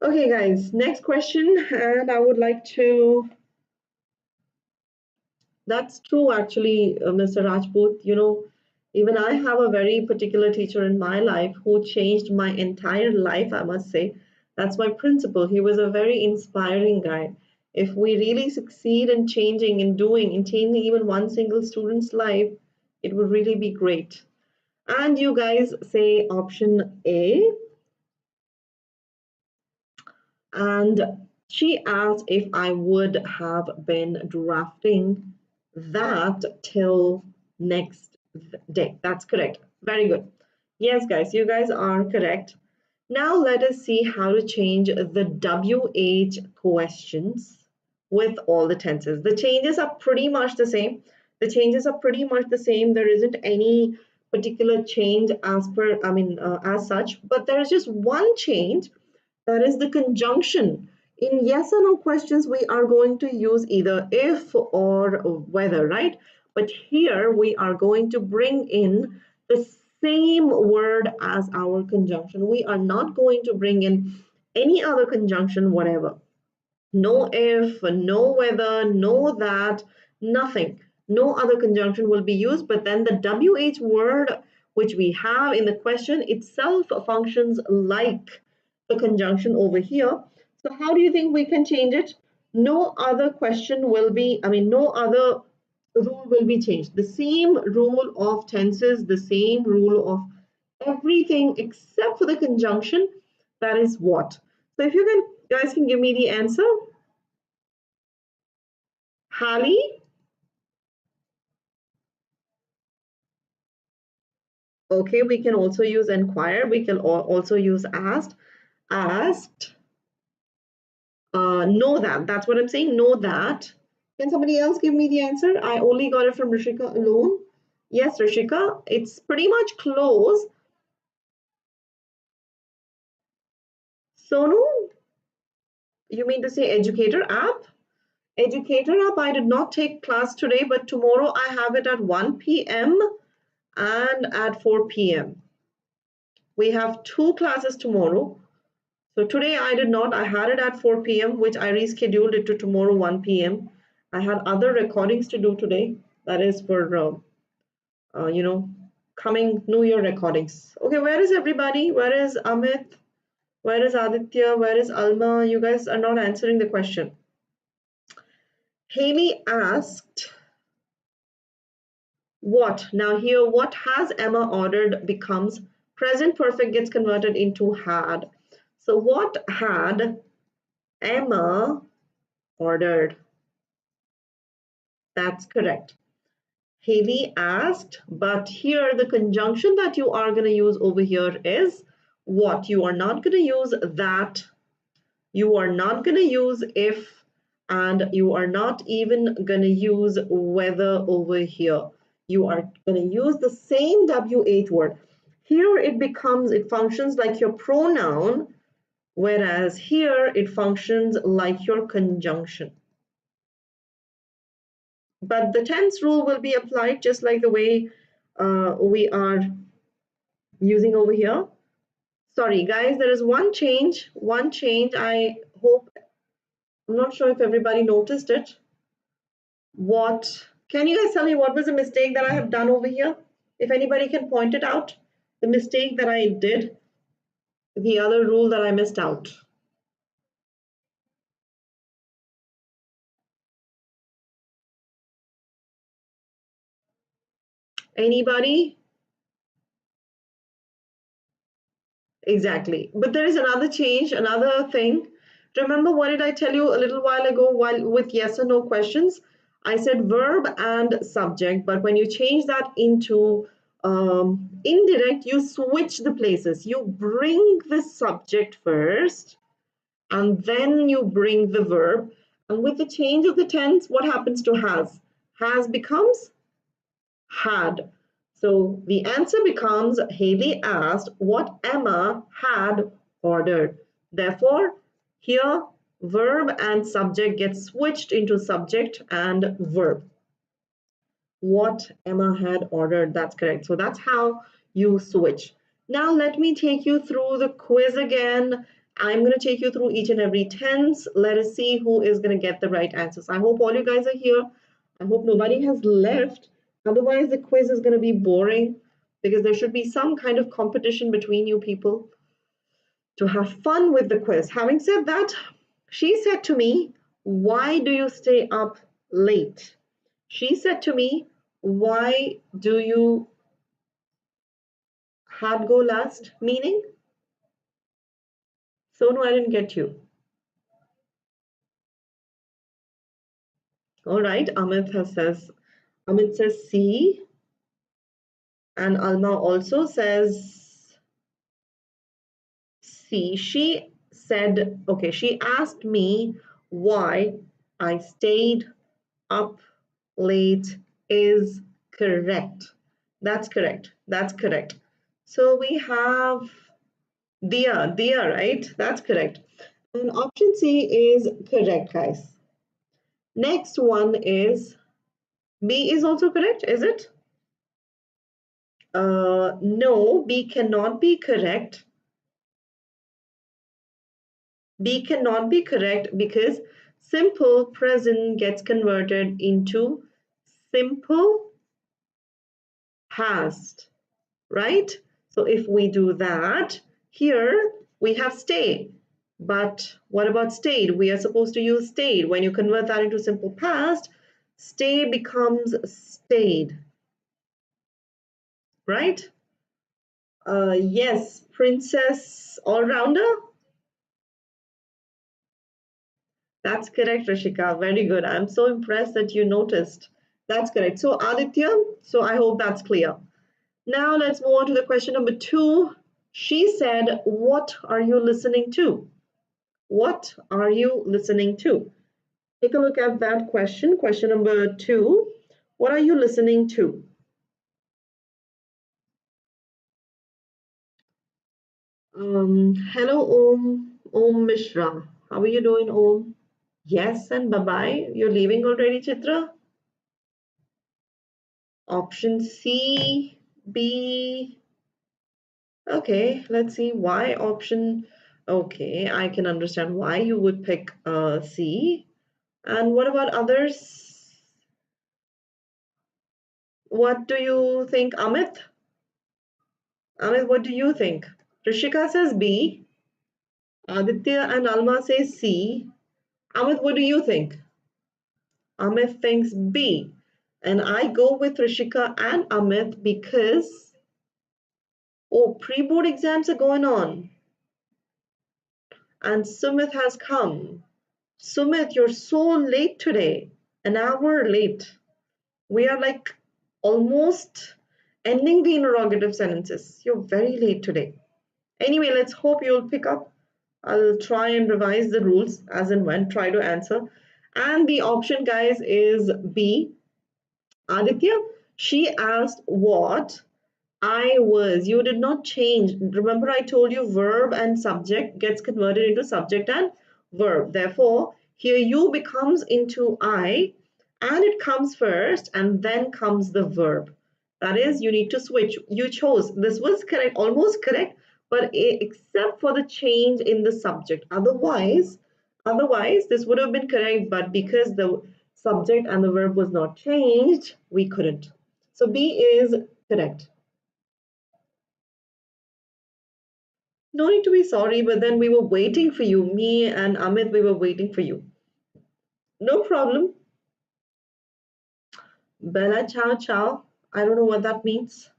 [SPEAKER 1] Okay, guys, next question. And I would like to. That's true, actually, Mr. Rajput. You know, even I have a very particular teacher in my life who changed my entire life, I must say. That's my principal. He was a very inspiring guy. If we really succeed in changing and doing, in changing even one single student's life, it would really be great. And you guys say option A. And she asked if I would have been drafting that till next day. That's correct. Very good. Yes, guys, you guys are correct. Now let us see how to change the WH questions with all the tenses. The changes are pretty much the same. The changes are pretty much the same. There isn't any particular change as per, as such, but there is just one change, that is the conjunction. In yes or no questions, we are going to use either if or whether, right? But here we are going to bring in the same word as our conjunction. We are not going to bring in any other conjunction, whatever. No if, no whether, no that, nothing. No other conjunction will be used, but then the WH word which we have in the question itself functions like the conjunction over here. So how do you think we can change it? No other question will be, no other rule will be changed. The same rule of tenses, the same rule of everything except for the conjunction. That is what. So if you guys can give me the answer. Hallie? Okay, we can also use inquire. We can also use asked. Asked. Know that. That's what I'm saying. Know that. Can somebody else give me the answer? I only got it from Rishika alone. Yes, Rishika. It's pretty much close. Sonu? You mean to say educator app? Educator app, I did not take class today, but tomorrow I have it at 1 p.m. and at 4 p.m. We have 2 classes tomorrow. So today I did not. I had it at 4 p.m., which I rescheduled it to tomorrow 1 p.m. I had other recordings to do today. That is for, coming New Year recordings. Okay, where is everybody? Where is Amit? Where is Aditya? Where is Alma? You guys are not answering the question. Haley asked, what? Now here, what has Emma ordered becomes present perfect, gets converted into had. So what had Emma ordered? That's correct. Haley asked, but here the conjunction that you are going to use over here is what? You are not going to use that. You are not going to use if, and you are not even going to use whether over here. You are going to use the same WH word. Here it functions like your pronoun, whereas here it functions like your conjunction. But the tense rule will be applied just like the way we are using over here. Sorry, guys, there is one change. I hope, I'm not sure if everybody noticed it. What? Can you guys tell me what was the mistake that I have done over here? If anybody can point it out, the mistake that I did, the other rule that I missed out. Anybody? Exactly. But there is another change, another thing. Remember, what did I tell you a little while ago while with yes or no questions? I said verb and subject, but when you change that into indirect, you switch the places. You bring the subject first, and then you bring the verb. And with the change of the tense, what happens to has? Has becomes had. So the answer becomes Haley asked what Emma had ordered. Therefore, here verb and subject get switched into subject and verb. What Emma had ordered, that's correct. So that's how you switch. Now let me take you through the quiz again. I'm going to take you through each and every tense. Let us see who is going to get the right answers. I hope all you guys are here. I hope nobody has left. Otherwise, the quiz is going to be boring because there should be some kind of competition between you people to have fun with the quiz. Having said that, she said to me, why do you stay up late? She said to me, why do you had go last? Meaning? So no, I didn't get you. All right, Amit says C. And Alma also says C. She said, okay, she asked me why I stayed up late is correct. That's correct. That's correct. So we have Dia, right? That's correct. And option C is correct, guys. Next one is B is also correct, is it? No, B cannot be correct. B cannot be correct because simple present gets converted into simple past, right? So if we do that, here we have stay. But what about stayed? We are supposed to use stayed. When you convert that into simple past, stay becomes stayed, right? Yes, Princess All-Rounder. That's correct, Rishika. Very good. I'm so impressed that you noticed. That's correct. So Aditya, so I hope that's clear. Now let's move on to the question number 2. She said, what are you listening to? What are you listening to? Take a look at that question. Question number 2. What are you listening to? Hello, Om Mishra. How are you doing, Om? Yes, and bye-bye. You're leaving already, Chitra? Option C, B. Okay, let's see why option. Okay, I can understand why you would pick C. And what about others? What do you think, Amit? Amit, what do you think? Rishika says B. Aditya and Alma say C. Amit, what do you think? Amit thinks B. And I go with Rishika and Amit because, oh, pre-board exams are going on. And Sumit has come. Sumit, you're so late today. An hour late. We are like almost ending the interrogative sentences. You're very late today. Anyway, let's hope you'll pick up. I'll try and revise the rules as and when, try to answer. And the option, guys, is B. Aditya, she asked what I was. You did not change. Remember, I told you verb and subject gets converted into subject and verb. Therefore, here you becomes into I, and it comes first, and then comes the verb. That is, you need to switch. You chose. This was correct, almost correct, but except for the change in the subject. Otherwise, this would have been correct, but because the subject and the verb was not changed, we couldn't. So B is correct. No need to be sorry, but then we were waiting for you. Me and Amit, we were waiting for you. No problem. Bella ciao ciao. I don't know what that means.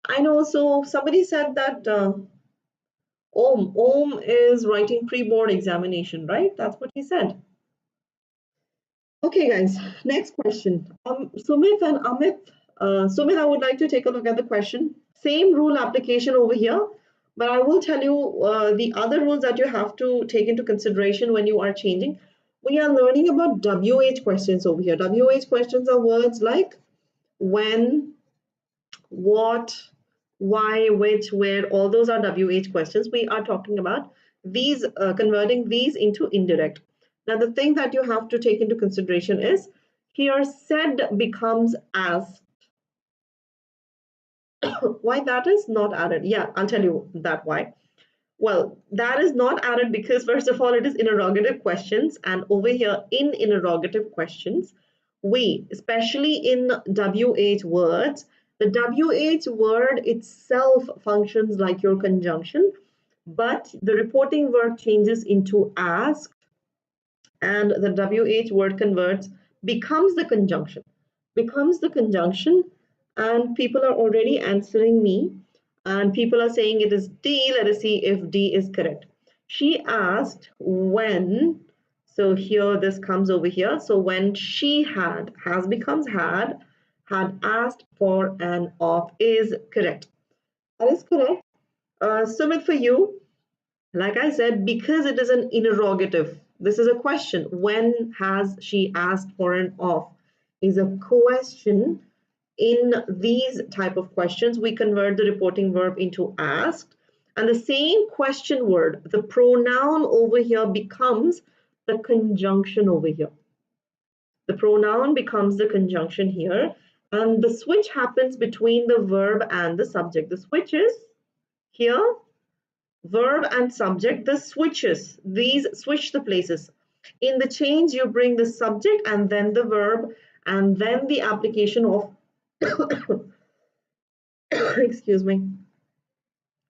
[SPEAKER 1] I know, so somebody said that Om is writing pre-board examination, right? That's what he said. Okay, guys, next question. Sumit and Amit. Sumit, I would like to take a look at the question. Same rule application over here, but I will tell you the other rules that you have to take into consideration when you are changing. We are learning about WH questions over here. WH questions are words like when, what, why, which, where, all those are WH questions. We are talking about these, converting these into indirect. Now, the thing that you have to take into consideration is here said becomes asked. Why that is not added? Yeah, I'll tell you that why. Well, that is not added because first of all, it is interrogative questions, and over here in interrogative questions, we, especially in WH words, the WH word itself functions like your conjunction, but the reporting verb changes into asked, and the WH word converts, becomes the conjunction, and people are already answering me, and people are saying it is D. Let us see if D is correct. She asked when, so here this comes over here. So when she had, has becomes had asked for an off is correct. That is correct. Sumit, for you, like I said, because it is an interrogative, this is a question. When has she asked for an off is a question. In these type of questions, we convert the reporting verb into asked, and the same question word, the pronoun over here becomes the conjunction over here. The pronoun becomes the conjunction here, and the switch happens between the verb and the subject. The switch is here, verb and subject, the switches, these switch the places. In the change, you bring the subject and then the verb and then the application of excuse me,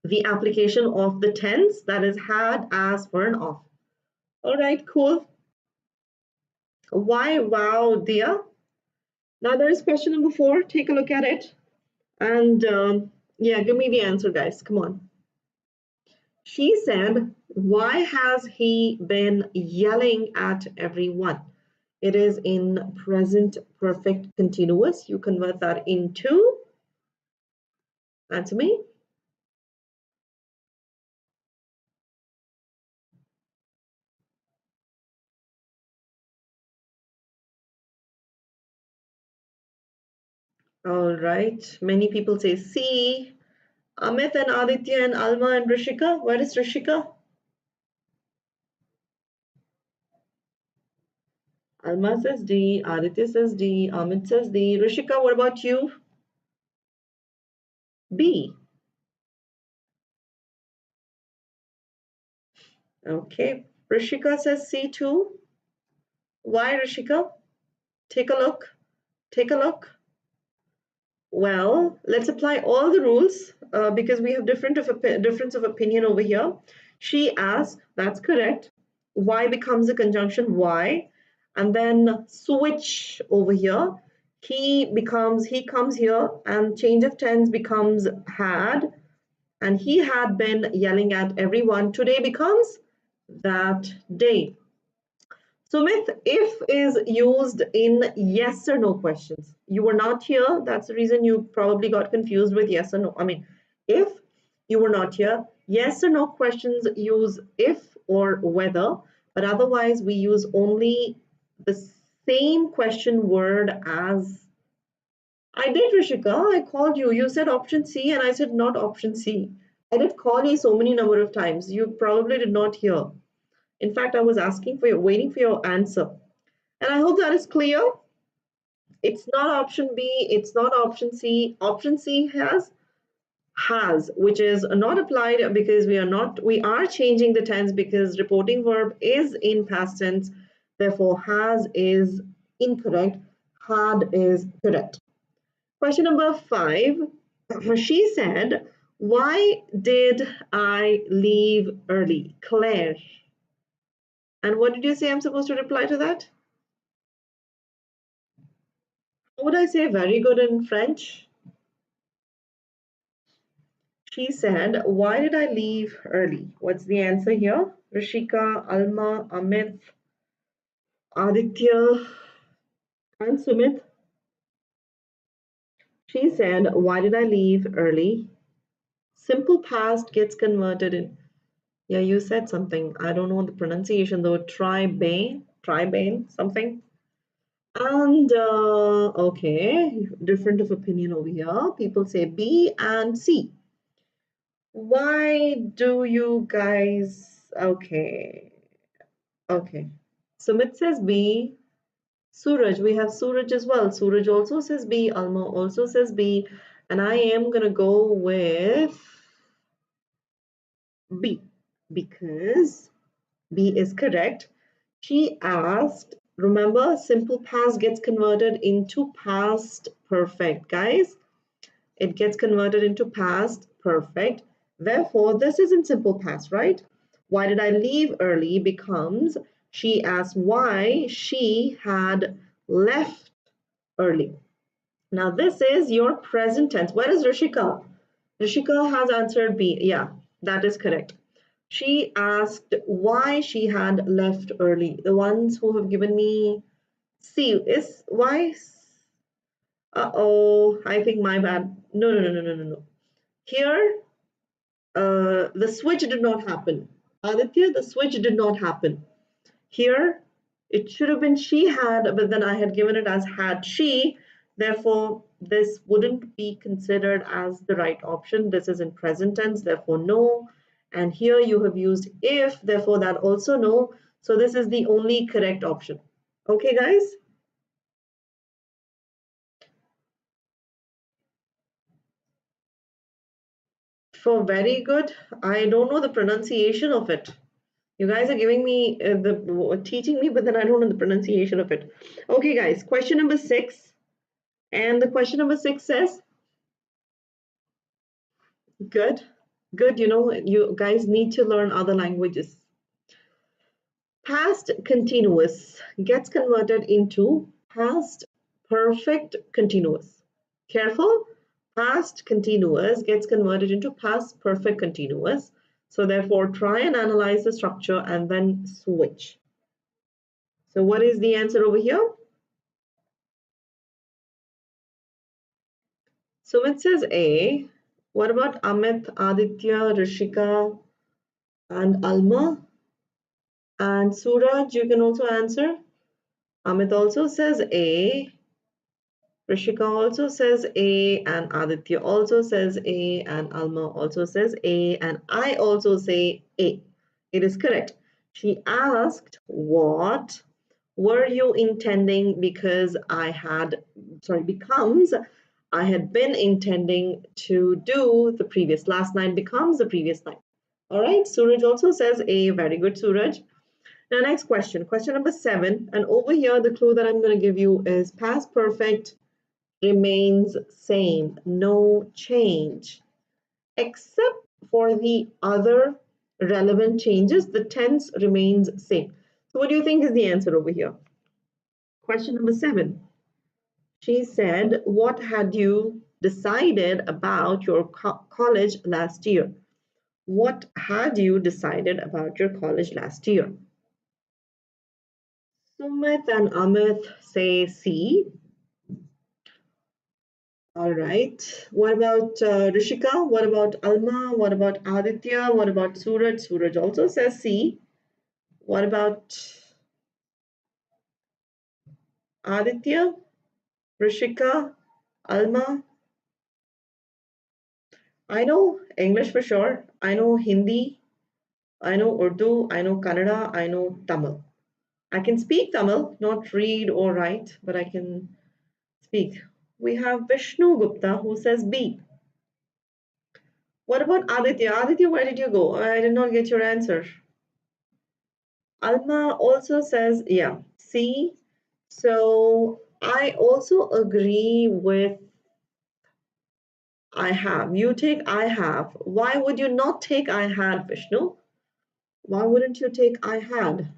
[SPEAKER 1] the application of the tense, that is had, as, for, and of. All right, cool. Why wow, dear? Now there is question number 4. Take a look at it. And yeah, give me the answer, guys. Come on. She said, why has he been yelling at everyone? It is in present perfect continuous. You convert that into, answer me. All right, many people say C. Amit and Aditya and Alma and Rishika. Where is Rishika? Alma says D, Aditya says D, Amit says D. Rishika, what about you? B. Okay, Rishika says C too. Why, Rishika? Take a look. Take a look. Well, let's apply all the rules because we have difference of opinion over here. She asked, that's correct. Why becomes a conjunction why, and then switch over here. He comes here, and change of tense becomes had, and he had been yelling at everyone. Today becomes that day. Sumit, if is used in yes or no questions. You were not here. That's the reason you probably got confused with yes or no. I mean, if you were not here, yes or no questions use if or whether, but otherwise we use only the same question word as. I did, Rishika. I called you. You said option C, and I said not option C. I did call you so many number of times. You probably did not hear. In fact, I was waiting for your answer. And I hope that is clear. It's not option B, it's not option C. Option C has, which is not applied because we are changing the tense because reporting verb is in past tense. Therefore, has is incorrect. Had is correct. Question number 5. She said, why did I leave early? Claire. And what did you say I'm supposed to reply to that? How would I say very good in French? She said, why did I leave early? What's the answer here? Rishika, Alma, Amit, Aditya, and Sumit. She said, why did I leave early? Simple past gets converted in. Yeah, you said something. I don't know the pronunciation though. Tribane, something. And okay, different of opinion over here. People say B and C. Why do you guys? Okay, okay. Sumit says B. Suraj, we have Suraj as well. Suraj also says B. Alma also says B. And I am gonna go with B because B is correct. She asked, remember, simple past gets converted into past perfect, guys. It gets converted into past perfect. Therefore, this isn't simple past, right? Why did I leave early becomes she asked why she had left early. Now, this is your present tense. Where is Rishika? Rishika has answered B. Yeah, that is correct. She asked why she had left early. The ones who have given me C is why. Uh-oh, I think my bad. No, no, no, no, no, no, no. Here, the switch did not happen. Aditya, the switch did not happen. Here, it should have been she had, but then I had given it as had she. Therefore, this wouldn't be considered as the right option. This is in present tense, therefore no. And here you have used if, therefore that also no. So this is the only correct option. Okay, guys? For very good, I don't know the pronunciation of it. You guys are giving me teaching me, but then I don't know the pronunciation of it. Okay, guys, question number 6. And the question number 6 says, good, good, you guys need to learn other languages. Past continuous gets converted into past perfect continuous. Careful, past continuous gets converted into past perfect continuous. So therefore, try and analyze the structure and then switch. So what is the answer over here? Sumit says A. What about Amit, Aditya, Rishika, and Alma? And Suraj, you can also answer. Amit also says A. Rishika also says A. And Aditya also says A. And Alma also says A. And I also say A. It is correct. She asked, what were you intending? Because becomes I had been intending to do the previous. Last night becomes the previous night. All right, Suraj also says A. Very good, Suraj. Now, next question, question number 7. And over here, the clue that I'm going to give you is past perfect remains same, no change. Except for the other relevant changes, the tense remains same. So what do you think is the answer over here? Question number 7. She said, what had you decided about your college last year? What had you decided about your college last year? Sumit and Amit say C. All right. What about Rishika? What about Alma? What about Aditya? What about Suraj? Suraj also says C. What about Aditya, Rishika, Alma? I know English for sure. I know Hindi. I know Urdu. I know Kannada. I know Tamil. I can speak Tamil, not read or write, but I can speak. We have Vishnu Gupta who says B. What about Aditya? Aditya, where did you go? I did not get your answer. Alma also says, yeah, C. So I also agree with I have. You take I have. Why would you not take I had, Vishnu? Why wouldn't you take I had?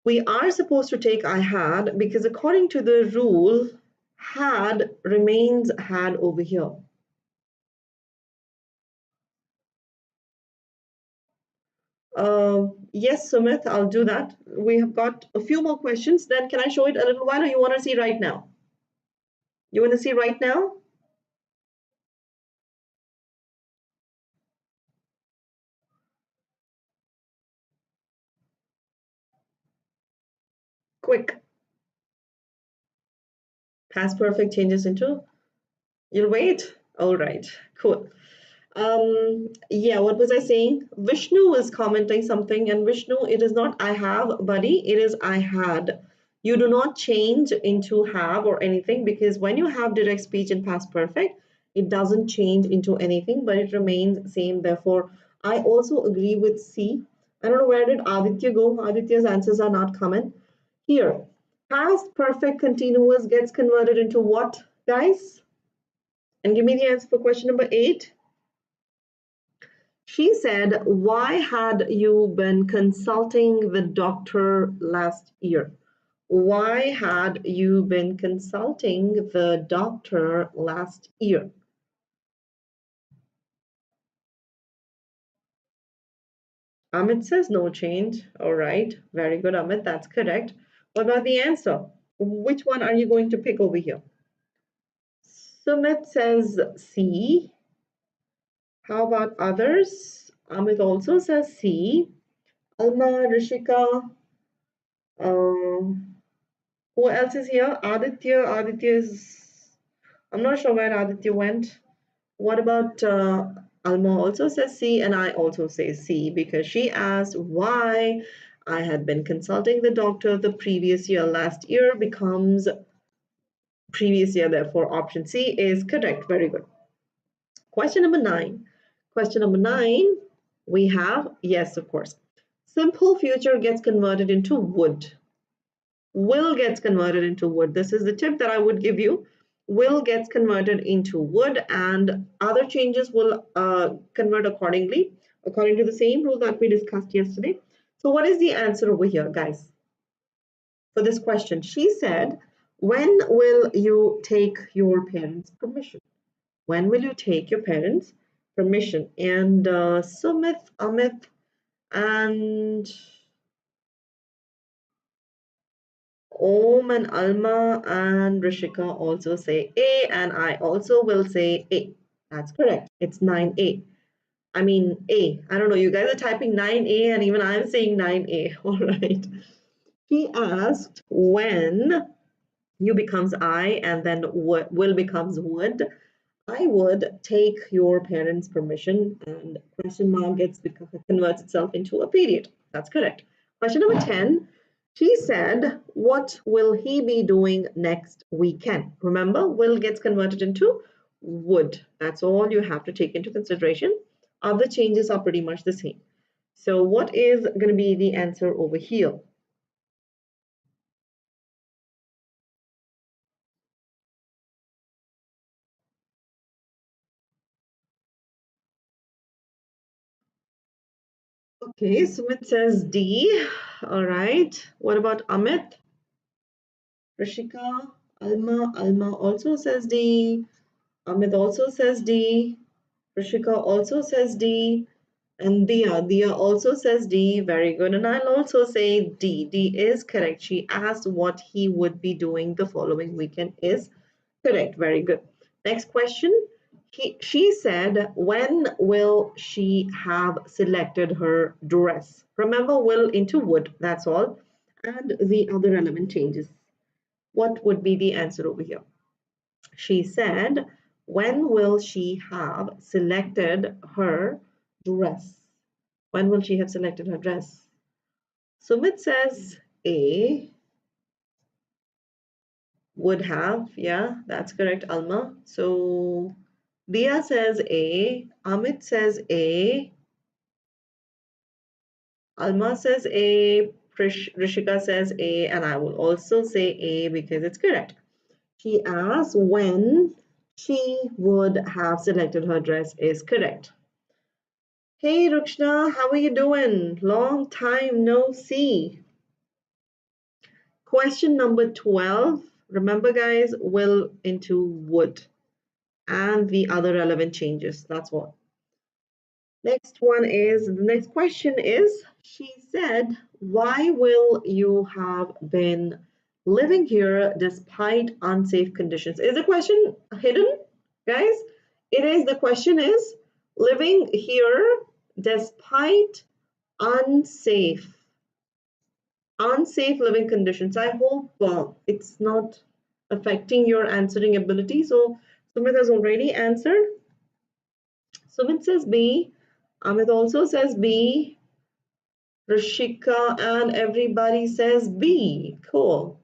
[SPEAKER 1] We are supposed to take I had because according to the rule, had remains had over here. Yes, Sumit, I'll do that. We have got a few more questions. Then can I show it a little while or you want to see right now? You want to see right now? Quick. Past perfect changes into? You'll wait? All right, cool. Yeah, what was I saying? Vishnu is commenting something, and Vishnu, it is not I have, buddy, it is I had. You do not change into have or anything because when you have direct speech in past perfect, it doesn't change into anything, but it remains same. Therefore, I also agree with C. I don't know, where did Aditya go? Aditya's answers are not coming. Here, past perfect continuous gets converted into what, guys? And give me the answer for question number 8. She said, why had you been consulting the doctor last year? Why had you been consulting the doctor last year? Amit says no change. All right. Very good, Amit. That's correct. What about the answer? Which one are you going to pick over here? Sumit says C. How about others? Amit also says C. Alma, Rishika, who else is here? Aditya. Aditya is. I'm not sure where Aditya went. What about Alma also says C, and I also say C because she asked why I had been consulting the doctor the previous year. Last year becomes previous year, therefore option C is correct. Very good. Question number 9. Question number 9, we have, yes, of course. Simple future gets converted into would. Will gets converted into would. This is the tip that I would give you. Will gets converted into would, and other changes will convert accordingly, according to the same rule that we discussed yesterday. So what is the answer over here, guys, for this question? She said, when will you take your parents' permission? When will you take your parents' permission? And Sumit, Amit, and Om and Alma and Rishika also say A, and I also will say A. That's correct. It's 9A. I mean A. I don't know. You guys are typing 9A and even I'm saying 9A. All right. He asked when you becomes I and then will becomes would. I would take your parents' permission, and question mark converts itself into a period. That's correct. Question number 10. She said, what will he be doing next weekend? Remember, will gets converted into would. That's all you have to take into consideration. Other changes are pretty much the same. So what is going to be the answer over here? Okay, Sumit says D. All right. What about Amit? Rishika, Alma also says D. Amit also says D. Rishika also says D. And Dia also says D. Very good. And I'll also say D. D is correct. She asked what he would be doing the following weekend is correct. Very good. Next question. She said, when will she have selected her dress? Remember, will into would. That's all. And the other relevant changes. What would be the answer over here? She said, when will she have selected her dress? When will she have selected her dress? Sumit says A. Would have. Yeah, that's correct, Alma. So Dia says A. Amit says A. Alma says A. Rishika says A, and I will also say A because it's correct. She asked when she would have selected her dress is correct. Hey Rukshna, how are you doing? Long time no see. Question number 12. Remember guys, will into would and the other relevant changes. That's what. Next one is, the next question is, she said, why will you have been living here despite unsafe conditions? Is the question hidden, guys? It is, the question is, living here despite unsafe living conditions. I hope it's not affecting your answering ability. So Sumit has already answered. Sumit says B. Amit also says B. Rishika and everybody says B. Cool.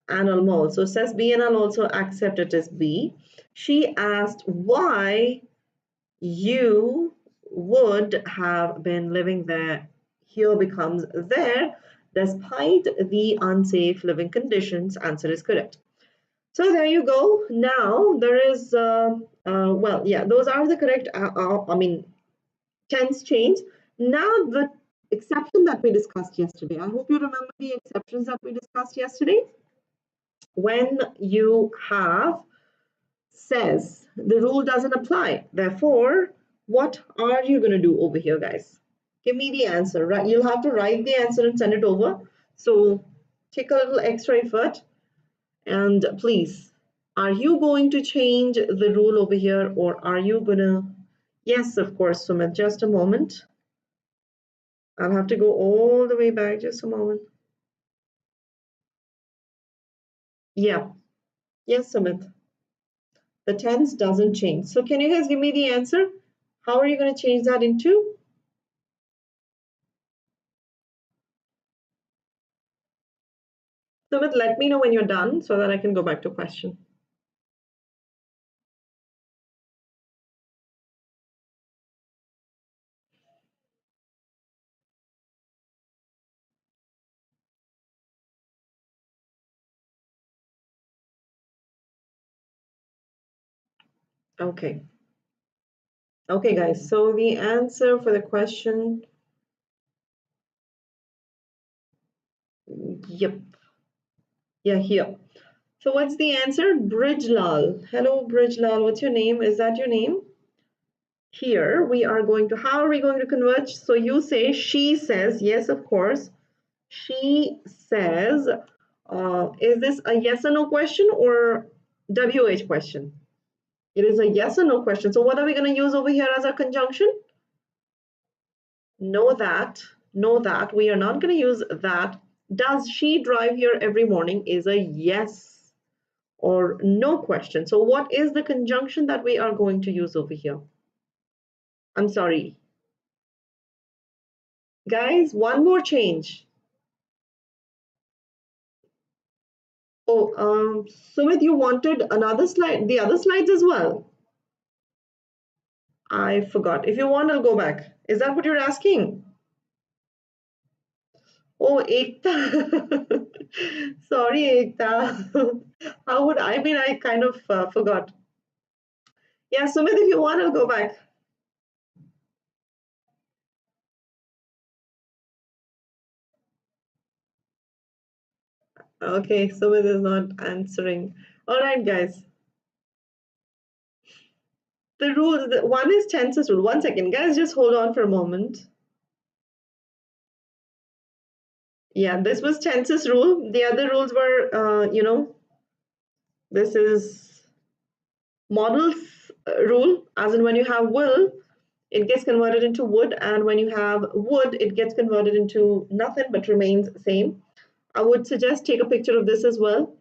[SPEAKER 1] And Alma also says B, and I'll also accept it as B. She asked why you would have been living there. Here becomes there despite the unsafe living conditions. Answer is correct. So there you go. Now there is, well, yeah, those are the correct, tense change. Now the exception that we discussed yesterday. I hope you remember the exceptions that we discussed yesterday. When you have says, the rule doesn't apply. Therefore, what are you going to do over here, guys? Give me the answer, right? You'll have to write the answer and send it over. So take a little extra effort. And please, are you going to change the rule over here, or are you going to? Yes, of course, Sumit. Just a moment. I'll have to go all the way back. Just a moment. Yeah. Yes, Sumit. The tense doesn't change. So can you guys give me the answer? How are you going to change that into? Sumit, let me know when you're done so that I can go back to question. Okay. Okay, guys. So the answer for the question, yep. Yeah, here. So what's the answer? Brijlal. Hello, Brijlal. What's your name? Is that your name? Here we are going to, how are we going to converge? So you say, she says, yes, of course. She says, is this a yes or no question or WH question? It is a yes or no question. So what are we going to use over here as our conjunction? Know that. We are not going to use that. Does she drive here every morning is a yes or no question. So what is the conjunction that we are going to use over here? I'm sorry. Guys, one more change. Oh, Sumit, you wanted another slide, the other slides as well. I forgot. If you want, I'll go back. Is that what you're asking? Oh, Ekta. Sorry, Ekta. How would I mean? I kind of forgot. Yeah, Sumit, if you want, I'll go back. Okay, Sumit is not answering. All right, guys. The rule, one is tenses rule. 1 second, guys, just hold on for a moment. Yeah, this was tenses rule. The other rules were, this is modals rule, as in when you have will, it gets converted into would, and when you have would, it gets converted into nothing but remains same. I would suggest take a picture of this as well.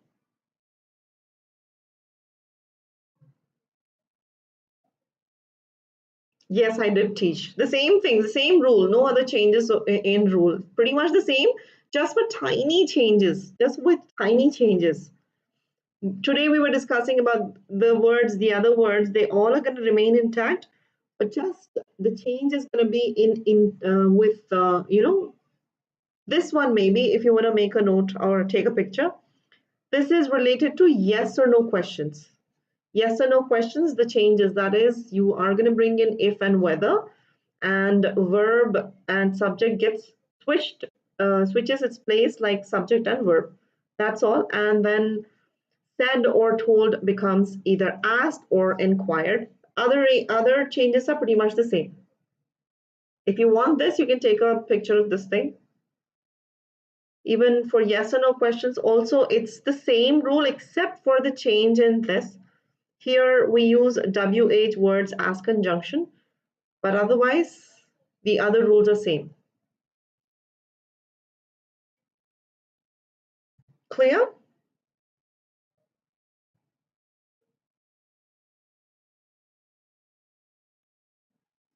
[SPEAKER 1] Yes, I did teach the same thing, the same rule, no other changes in rule. Pretty much the same, just with tiny changes, Today we were discussing about the words, the other words, they all are going to remain intact, but just the change is going to be with This one, maybe if you want to make a note or take a picture, this is related to yes or no questions. Yes or no questions, the changes, that is, you are going to bring in if and whether, and verb and subject gets switches its place like subject and verb. That's all. And then said or told becomes either asked or inquired. Other changes are pretty much the same. If you want this, you can take a picture of this thing. Even for yes or no questions also, it's the same rule except for the change in this. Here we use WH words as conjunction, but otherwise the other rules are same. Clear?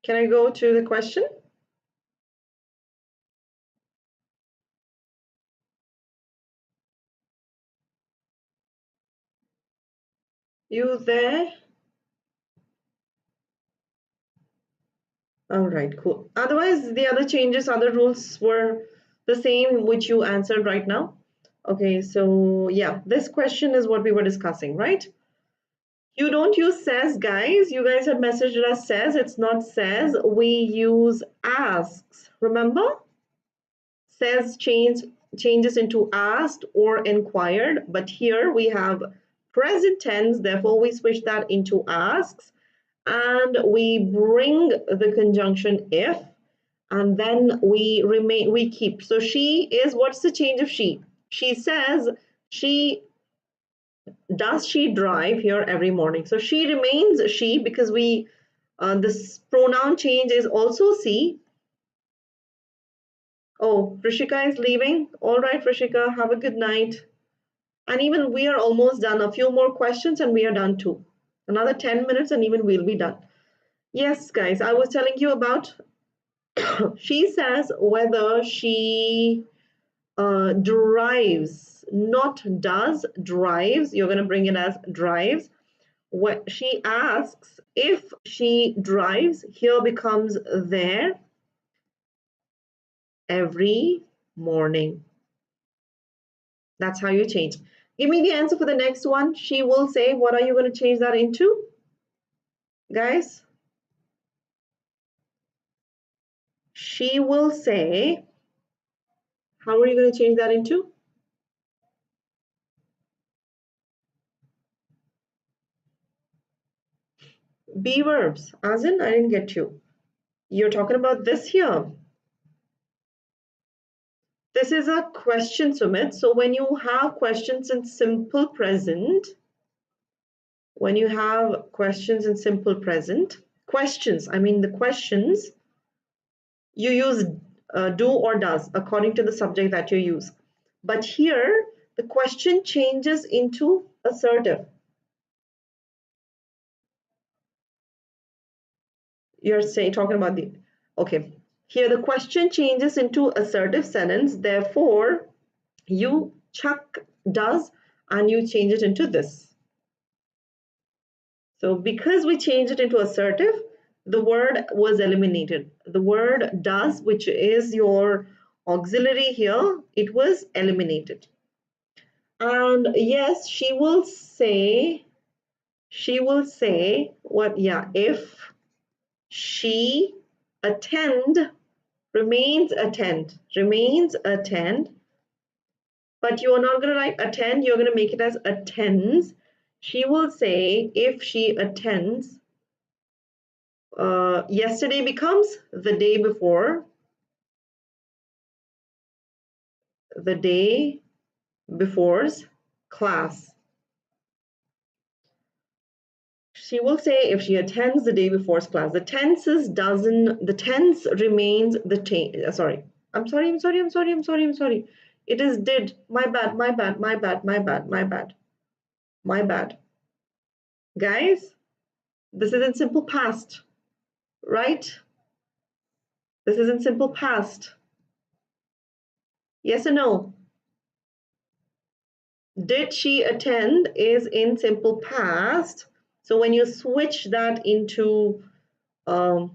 [SPEAKER 1] Can I go to the question? You there? All right, cool. Otherwise, the other changes, other rules were the same which you answered right now. Okay, so yeah, this question is what we were discussing, right? You don't use says, guys. You guys have messaged us says. It's not says. We use asks. Remember? Says changes into asked or inquired. But here we have present tense. Therefore, we switch that into asks. And we bring the conjunction if. And then we keep. So she is, what's the change of she? She says does she drive here every morning? So she remains she because this pronoun change is also she. Oh, Rishika is leaving. All right, Rishika, have a good night. And even we are almost done. A few more questions and we are done too. Another 10 minutes and even we'll be done. Yes, guys, I was telling you about she says whether she drives, not does, drives. You're going to bring it as drives. What she asks if she drives, here becomes there every morning. That's how you change. Give me the answer for the next one. She will say, what are you going to change that into? Guys? She will say, how are you going to change that into? Be verbs. As in, I didn't get you. You're talking about this here. This is a question, Sumit. So when you have questions in simple present, when you have questions in simple present, the questions, you use do or does according to the subject that you use. But here, the question changes into assertive. You're talking about the, okay. Here, the question changes into assertive sentence. Therefore, you chuck does and you change it into this. So because we changed it into assertive, the word was eliminated. The word does, which is your auxiliary here, it was eliminated. And yes, she will say what, yeah, if she remains attend, but you are not going to write attend, you're going to make it as attends. She will say if she attends, yesterday becomes the day before, the day before's class. She will say if she attends the day before's class. The tense remains the sorry. I'm sorry. It is did. My bad. Guys, this is in simple past, right? This is in simple past. Yes or no? Did she attend is in simple past. So when you switch that into the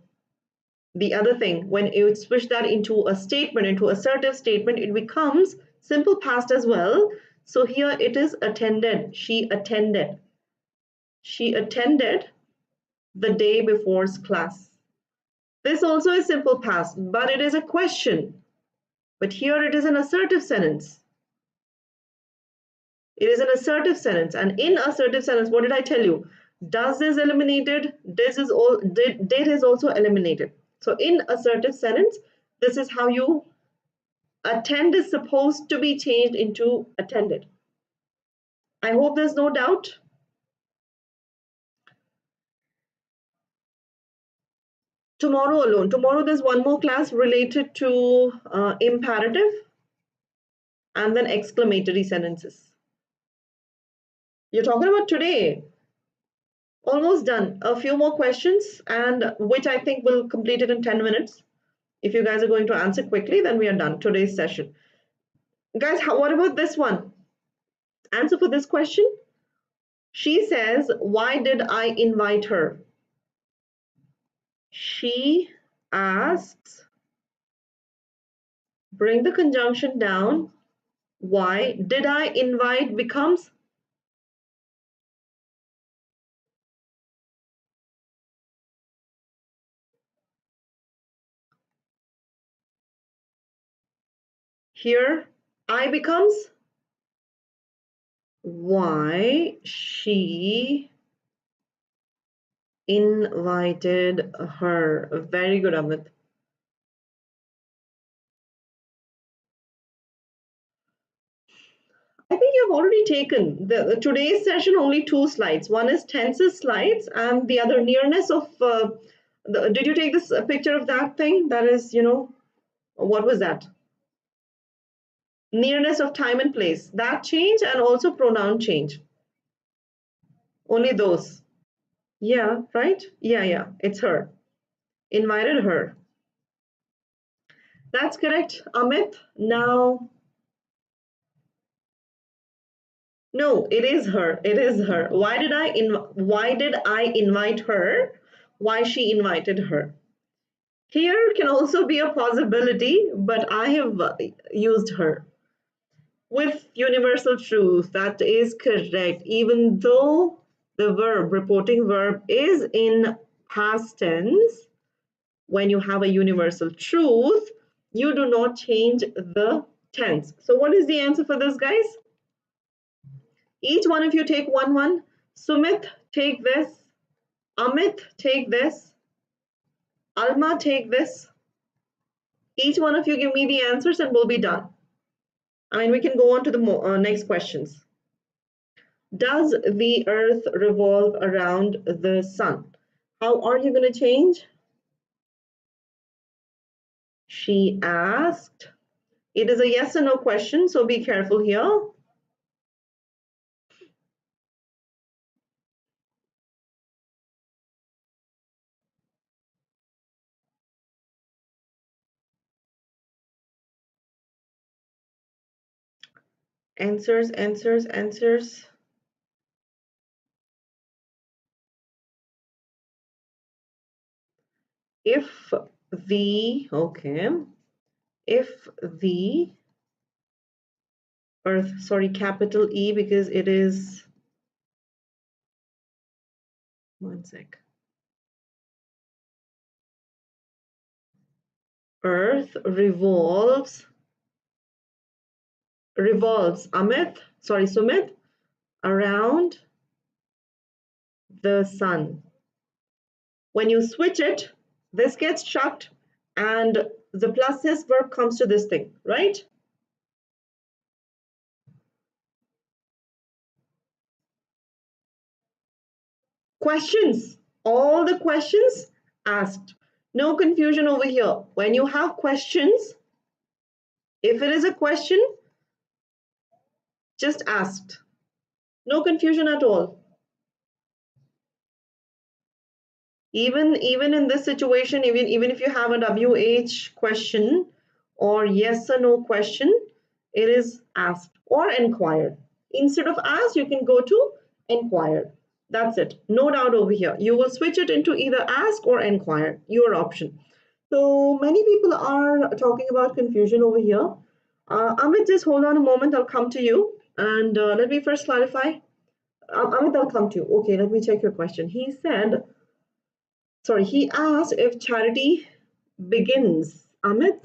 [SPEAKER 1] the other thing, when you switch that into a statement, into assertive statement, it becomes simple past as well. So here it is attended. She attended. She attended the day before's class. This also is simple past, but it is a question. But here it is an assertive sentence. It is an assertive sentence. And in assertive sentence, what did I tell you? Does is eliminated, did is also eliminated. So in assertive sentence, this is how you attend is supposed to be changed into attended. I hope there's no doubt. Tomorrow alone. Tomorrow there's one more class related to imperative and then exclamatory sentences. You're talking about today. Almost done. A few more questions, and which I think will complete it in 10 minutes. If you guys are going to answer quickly, then we are done today's session. Guys, what about this one? Answer for this question. She says, why did I invite her? She asks, bring the conjunction down. Why did I invite becomes here I becomes why she invited her. Very good, Amit. I think you've already taken today's session only 2 slides. One is tenses slides and the other nearness of did you take this picture of that thing? That is, you know, what was that? Nearness of time and place. That change and also pronoun change. Only those. Yeah, right? Yeah, it's her. Invited her. That's correct, Amit. Now, no, it is her. It is her. Why did I invite her? Why she invited her? Here can also be a possibility, but I have used her. With universal truth, that is correct. Even though the verb, reporting verb, is in past tense, when you have a universal truth, you do not change the tense. So what is the answer for this, guys? Each one of you take one. Sumit, take this. Amit, take this. Alma, take this. Each one of you give me the answers and we'll be done. I mean, we can go on to the next questions. Does the earth revolve around the sun? How are you going to change? She asked. It is a yes or no question, so be careful here. Answers. If the earth, sorry, capital E, because it is, one sec. Earth revolves, Sumit, around the sun. When you switch it, this gets chucked and the plus S verb comes to this thing, right? Questions, all the questions asked. No confusion over here. When you have questions, if it is a question, just asked. No confusion at all. Even in this situation, even if you have a WH question or yes or no question, it is asked or inquired. Instead of asked, you can go to inquired. That's it. No doubt over here. You will switch it into either ask or inquire, your option. So many people are talking about confusion over here. Amit, just hold on a moment. I'll come to you. And let me first clarify. Amit, I'll come to you. Okay, let me check your question. He said, sorry, he asked if charity begins. Amit,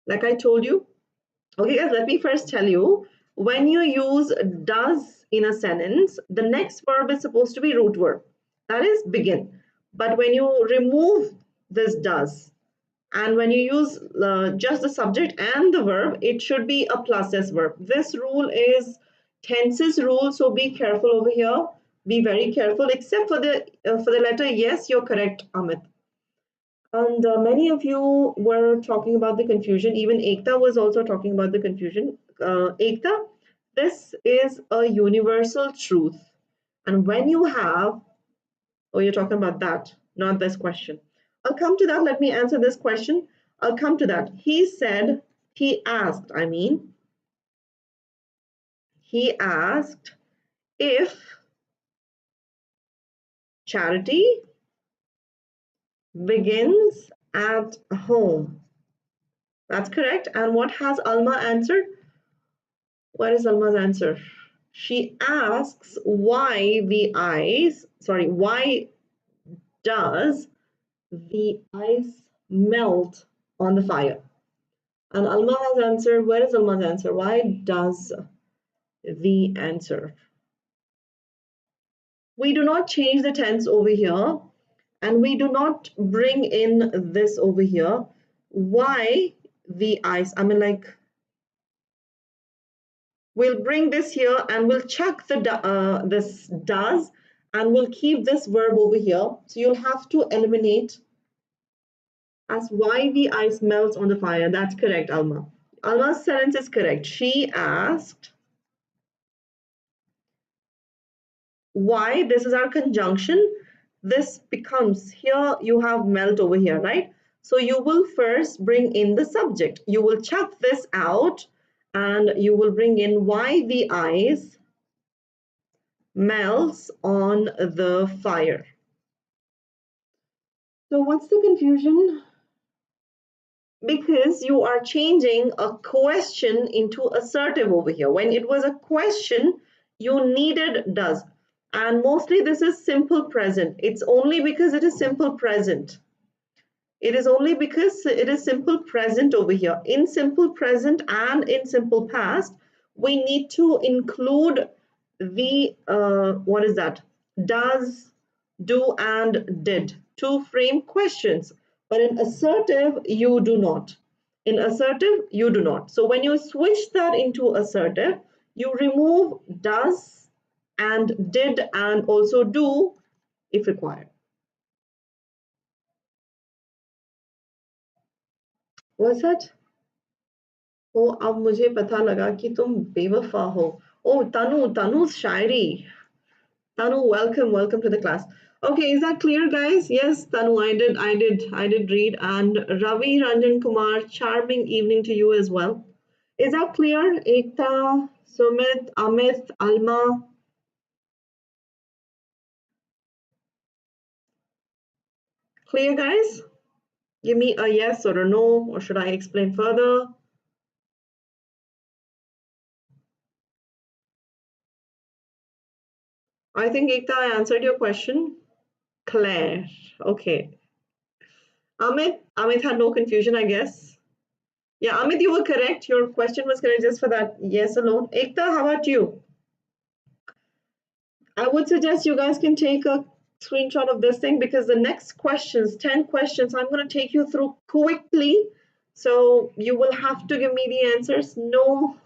[SPEAKER 1] like I told you. Okay, guys, let me first tell you. When you use does in a sentence, the next verb is supposed to be root verb. That is begin. But when you remove this does, and when you use just the subject and the verb, it should be a plus s verb. This rule is tenses rule, so be careful over here. Be very careful, except for the letter yes, you're correct, Amit. And many of you were talking about the confusion. Even Ekta was also talking about the confusion. Ekta, this is a universal truth. And when you have, oh, you're talking about that, not this question. I'll come to that. Let me answer this question. I'll come to that. He said, he asked if charity begins at home. That's correct. And what has Alma answered? What is Alma's answer? She asks why does the ice melt on the fire? And Alma has answered, where is Alma's answer? Why does the answer? We do not change the tense over here, and we do not bring in this over here. Why the ice? I mean, like, we'll bring this here and we'll chuck the this does, and we'll keep this verb over here. So you'll have to eliminate as why the ice melts on the fire. That's correct, Alma. Alma's sentence is correct. She asked why. This is our conjunction. This becomes, here you have melt over here, right? So you will first bring in the subject. You will chuck this out and you will bring in why the ice melts on the fire. So what's the confusion? Because you are changing a question into assertive over here. When it was a question, you needed does. And mostly this is simple present. It's only because it is simple present. It is only because it is simple present over here. In simple present and in simple past, we need to include the, what is that? Does, do, and did to frame questions. But in assertive, you do not. In assertive, you do not. So when you switch that into assertive, you remove does and did and also do if required. What's that? ओ अब मुझे पता लगा कि तुम बेवफा हो. Oh, Tanu's Shayari. Tanu, welcome to the class. Okay, is that clear, guys? Yes, Tanu, I did read. And Ravi Ranjan Kumar, charming evening to you as well. Is that clear? Ekta, Sumit, Amit, Alma. Clear, guys? Give me a yes or a no, or should I explain further? I think, Ekta, I answered your question. Claire. Okay. Amit had no confusion, I guess. Yeah, Amit, you were correct. Your question was correct just for that yes alone. Ekta, how about you? I would suggest you guys can take a screenshot of this thing because the next questions, 10 questions, I'm going to take you through quickly. So you will have to give me the answers. No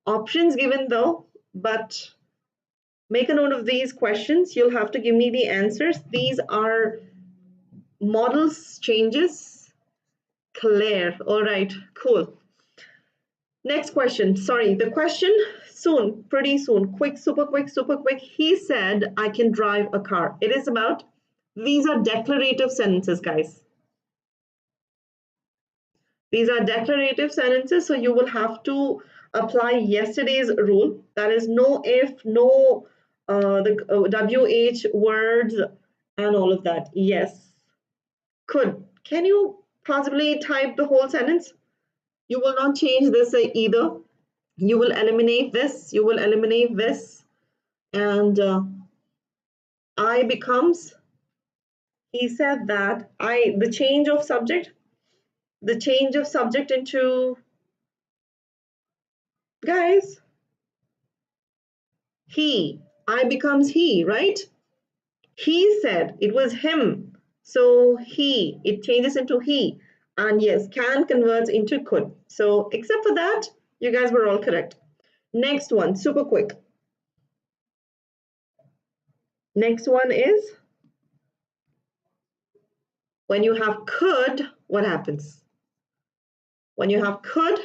[SPEAKER 1] options given though, but make a note of these questions. You'll have to give me the answers. These are models changes. Claire. All right, cool. Next question. Sorry, the question soon, pretty soon, quick, super quick, super quick. He said, I can drive a car. It is about, these are declarative sentences, guys. These are declarative sentences, so you will have to apply yesterday's rule. That is no if, no the WH words and all of that. Yes. Could. Can you possibly type the whole sentence? You will not change this either. You will eliminate this, you will eliminate this, and I becomes, he said that the change of subject into, guys, he, I becomes he, right? He said, it was him. So he, it changes into he. And yes, can converts into could. So except for that, you guys were all correct. Next one, super quick. Next one is, when you have could, what happens? When you have could,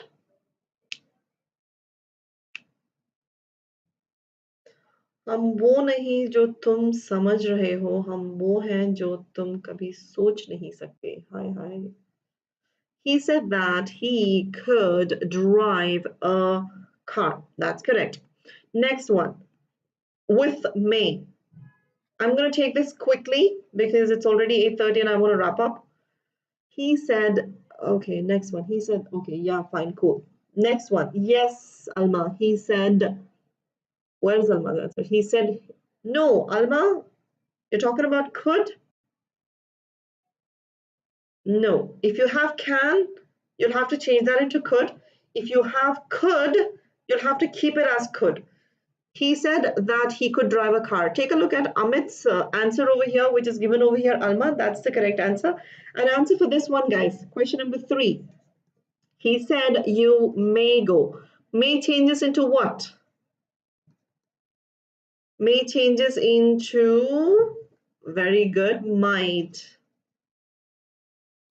[SPEAKER 1] हम वो नहीं जो तुम समझ रहे हो, हम वो हैं जो तुम कभी सोच नहीं सकते. हाय हाय. He said that he could drive a car. That's correct. Next one, with may. I'm going to take this quickly because it's already 8:30 and I want to wrap up. He said, okay, next one. He said, okay, yeah, fine, cool. Next one, yes, Alma. He said, where's Alma's answer? He said, no, Alma, you're talking about could? No. If you have can, you'll have to change that into could. If you have could, you'll have to keep it as could. He said that he could drive a car. Take a look at Amit's answer over here, which is given over here, Alma. That's the correct answer. And answer for this one, guys. Question number 3. He said you may go. May changes into what? May changes into, very good, might.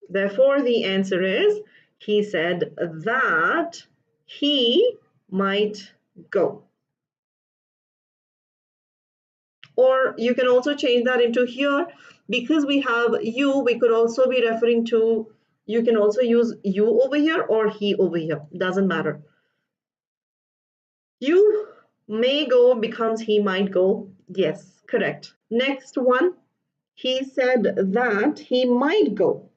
[SPEAKER 1] Therefore, the answer is, he said that he might go. Or you can also change that into here. Because we have you, we could also be referring to, you can also use you over here or he over here. Doesn't matter. You may go becomes he might go. Yes, correct. Next one, he said that he might go.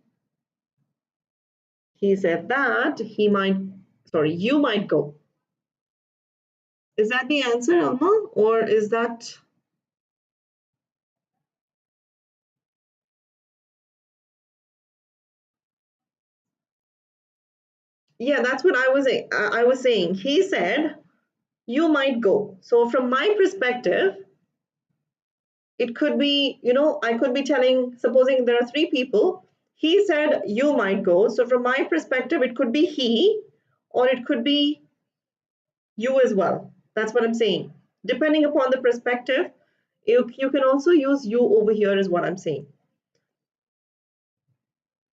[SPEAKER 1] He said that he might, sorry, you might go. Is that the answer, Alma? Or is that? Yeah, that's what I was saying. He said, you might go. So from my perspective, it could be, I could be telling, supposing there are 3 people, he said, you might go. So from my perspective, it could be he, or it could be you as well. That's what I'm saying. Depending upon the perspective, you can also use you over here is what I'm saying.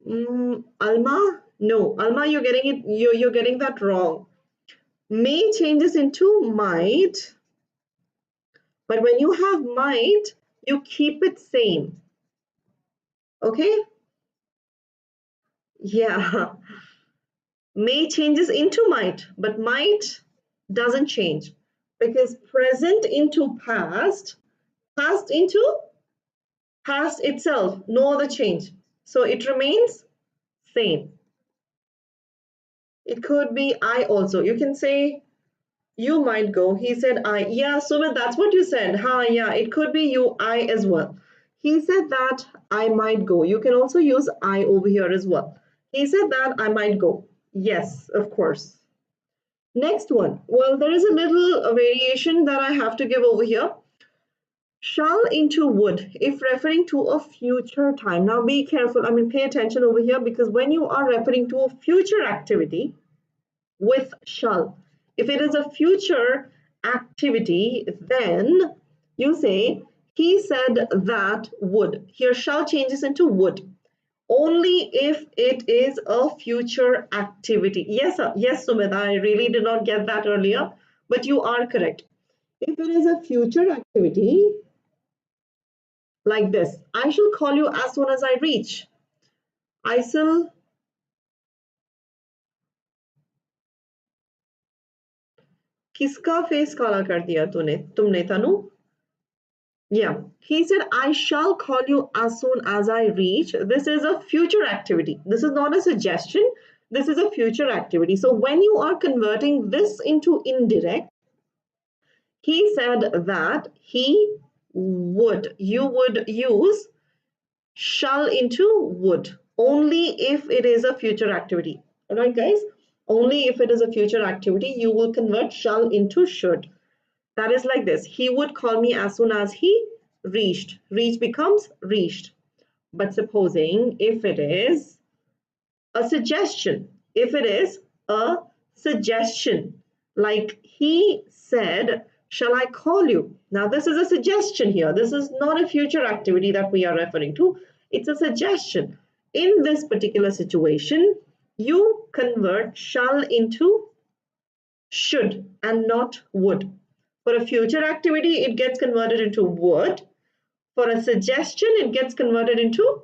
[SPEAKER 1] Alma, no, Alma, you're getting it. You're getting that wrong. May changes into might, but when you have might, you keep it same. Okay? Yeah. May changes into might, but might doesn't change because present into past, past into past itself, no other change. So it remains same. It could be I also. You can say you might go. He said I. Yeah, Sumit, that's what you said. Yeah, it could be you, I as well. He said that I might go. You can also use I over here as well. He said that I might go. Yes, of course. Next one. Well, there is a little variation that I have to give over here. Shall into would if referring to a future time. Now be careful. Pay attention over here because when you are referring to a future activity with shall, if it is a future activity, then you say he said that would. Here shall changes into would. Only if it is a future activity. Yes, sir. Yes, Sumit, I really did not get that earlier, but you are correct. If it is a future activity, like this, I shall call you as soon as I reach. I shall. किसका face काला कर दिया तुमने तनु? Yeah, he said, I shall call you as soon as I reach. This is a future activity. This is not a suggestion. This is a future activity. So when you are converting this into indirect, he said that you would use shall into would only if it is a future activity. All right, guys? Only if it is a future activity, you will convert shall into should. That is like this. He would call me as soon as he reached. Reach becomes reached. But supposing if it is a suggestion, if it is a suggestion, like he said, shall I call you? Now, this is a suggestion here. This is not a future activity that we are referring to. It's a suggestion. In this particular situation, you convert shall into should and not would. For a future activity, it gets converted into would. For a suggestion, it gets converted into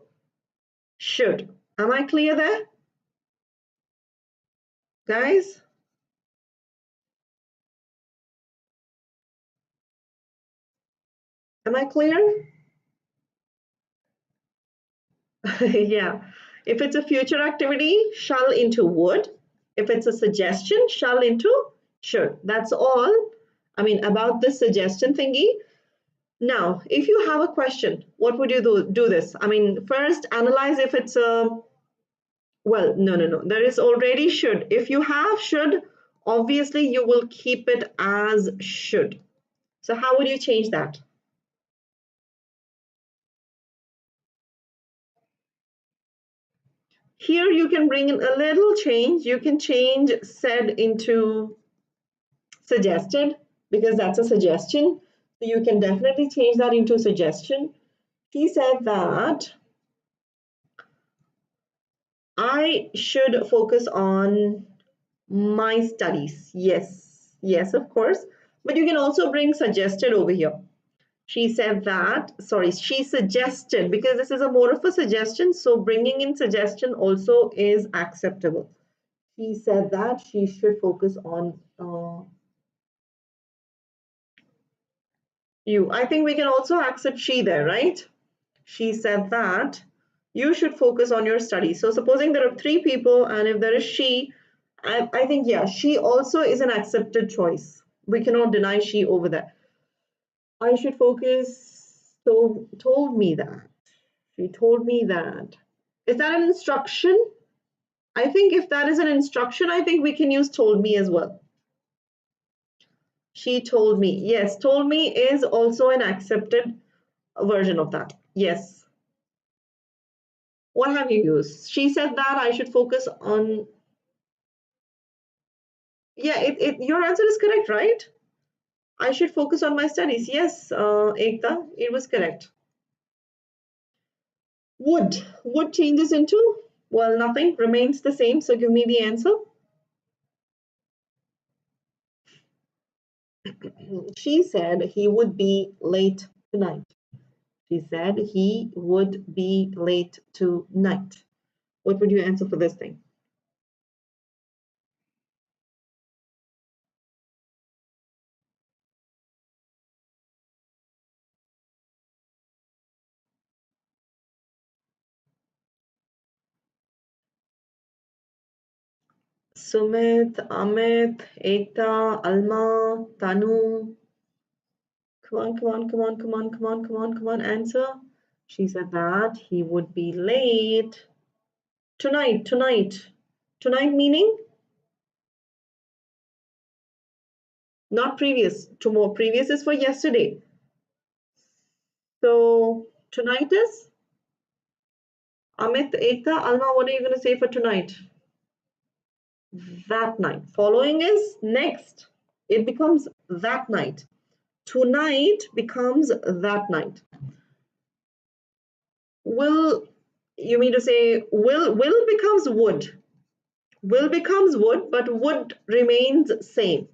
[SPEAKER 1] should. Am I clear there? Guys? Am I clear? Yeah. If it's a future activity, shall into would. If it's a suggestion, shall into should. That's all. I mean, about this suggestion thingy. Now, if you have a question, what would you do this? I mean, first analyze if it's a, well, no. There is already should. If you have should, obviously you will keep it as should. So how would you change that? Here you can bring in a little change. You can change said into suggested because that's a suggestion. So you can definitely change that into suggestion. He said that I should focus on my studies. Yes, of course. But you can also bring suggested over here. She said that, sorry, she suggested, because this is a more of a suggestion, so bringing in suggestion also is acceptable. She said that she should focus on you. I think we can also accept she there, right? She said that you should focus on your studies. So supposing there are three people and if there is she, I think, yeah, she also is an accepted choice. We cannot deny she over there. I should focus, so told me that. She told me that. Is that an instruction? I think if that is an instruction, I think we can use told me as well. She told me. Yes, told me is also an accepted version of that. Yes. What have you used? She said that I should focus on. Yeah, your answer is correct, right? I should focus on my studies. Yes, Ekta, it was correct. Would changes into, well, nothing, remains the same. So give me the answer. She said he would be late tonight. She said he would be late tonight. What would you answer for this thing? Sumit, Amit, Ekta, Alma, Tanu. Come on, answer. She said that he would be late tonight. Tonight meaning not previous. Tomorrow. Previous is for yesterday. So tonight is Amit, Ekta, Alma. What are you going to say for tonight? That night. Following is next. It becomes that night. Tonight becomes that night. Will, you mean to say will becomes would. Will becomes would, but would remains same.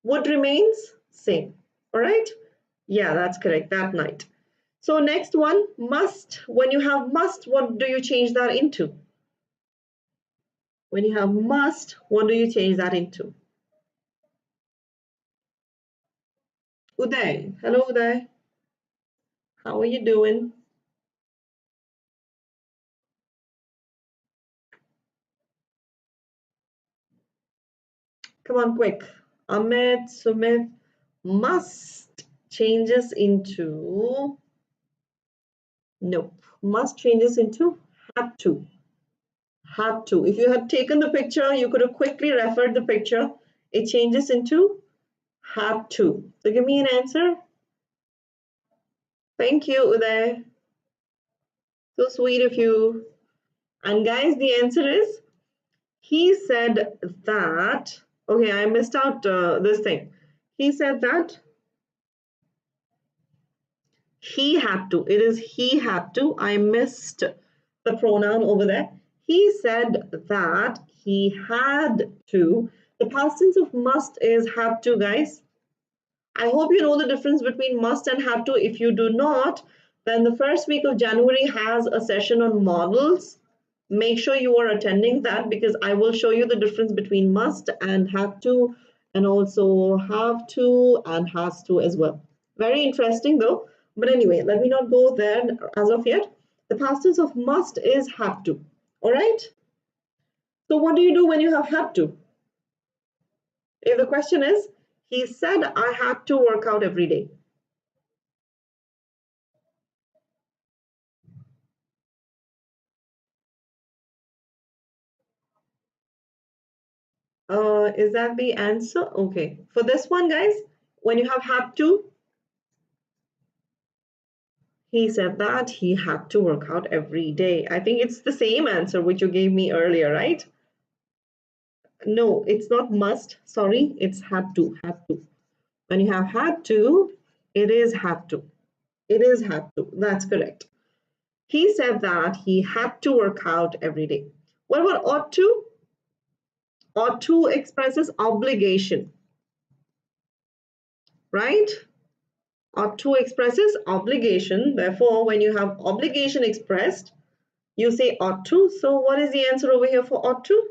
[SPEAKER 1] Would remains same. All right? Yeah, that's correct. That night. So next one, must. When you have must, what do you change that into? When you have must, what do you change that into? Uday. Hello, Uday. How are you doing? Come on, quick. Ahmed, Sumit, must changes into, nope, must changes into had to. Had to. If you had taken the picture, you could have quickly referred the picture. It changes into had to. So give me an answer. Thank you, Uday. So sweet of you. And guys, the answer is he said that. Okay, I missed out this thing. He said that he had to. It is he had to. I missed the pronoun over there. He said that he had to. The past tense of must is had to, guys. I hope you know the difference between must and have to. If you do not, then the first week of January has a session on models. Make sure you are attending that because I will show you the difference between must and have to, and also have to and has to as well. Very interesting though. But anyway, let me not go there as of yet. The past tense of must is have to. All right. So what do you do when you have had to? If the question is, he said I had to work out every day. Is that the answer? Okay. For this one, guys, when you have had to, he said that he had to work out every day. I think it's the same answer which you gave me earlier, right? No, it's not must. Sorry, it's had to. Had to. When you have had to, it is had to. It is had to. That's correct. He said that he had to work out every day. What about ought to? Ought to expresses obligation, right? Ought to expresses obligation. Therefore, when you have obligation expressed, you say ought to. So what is the answer over here for ought to?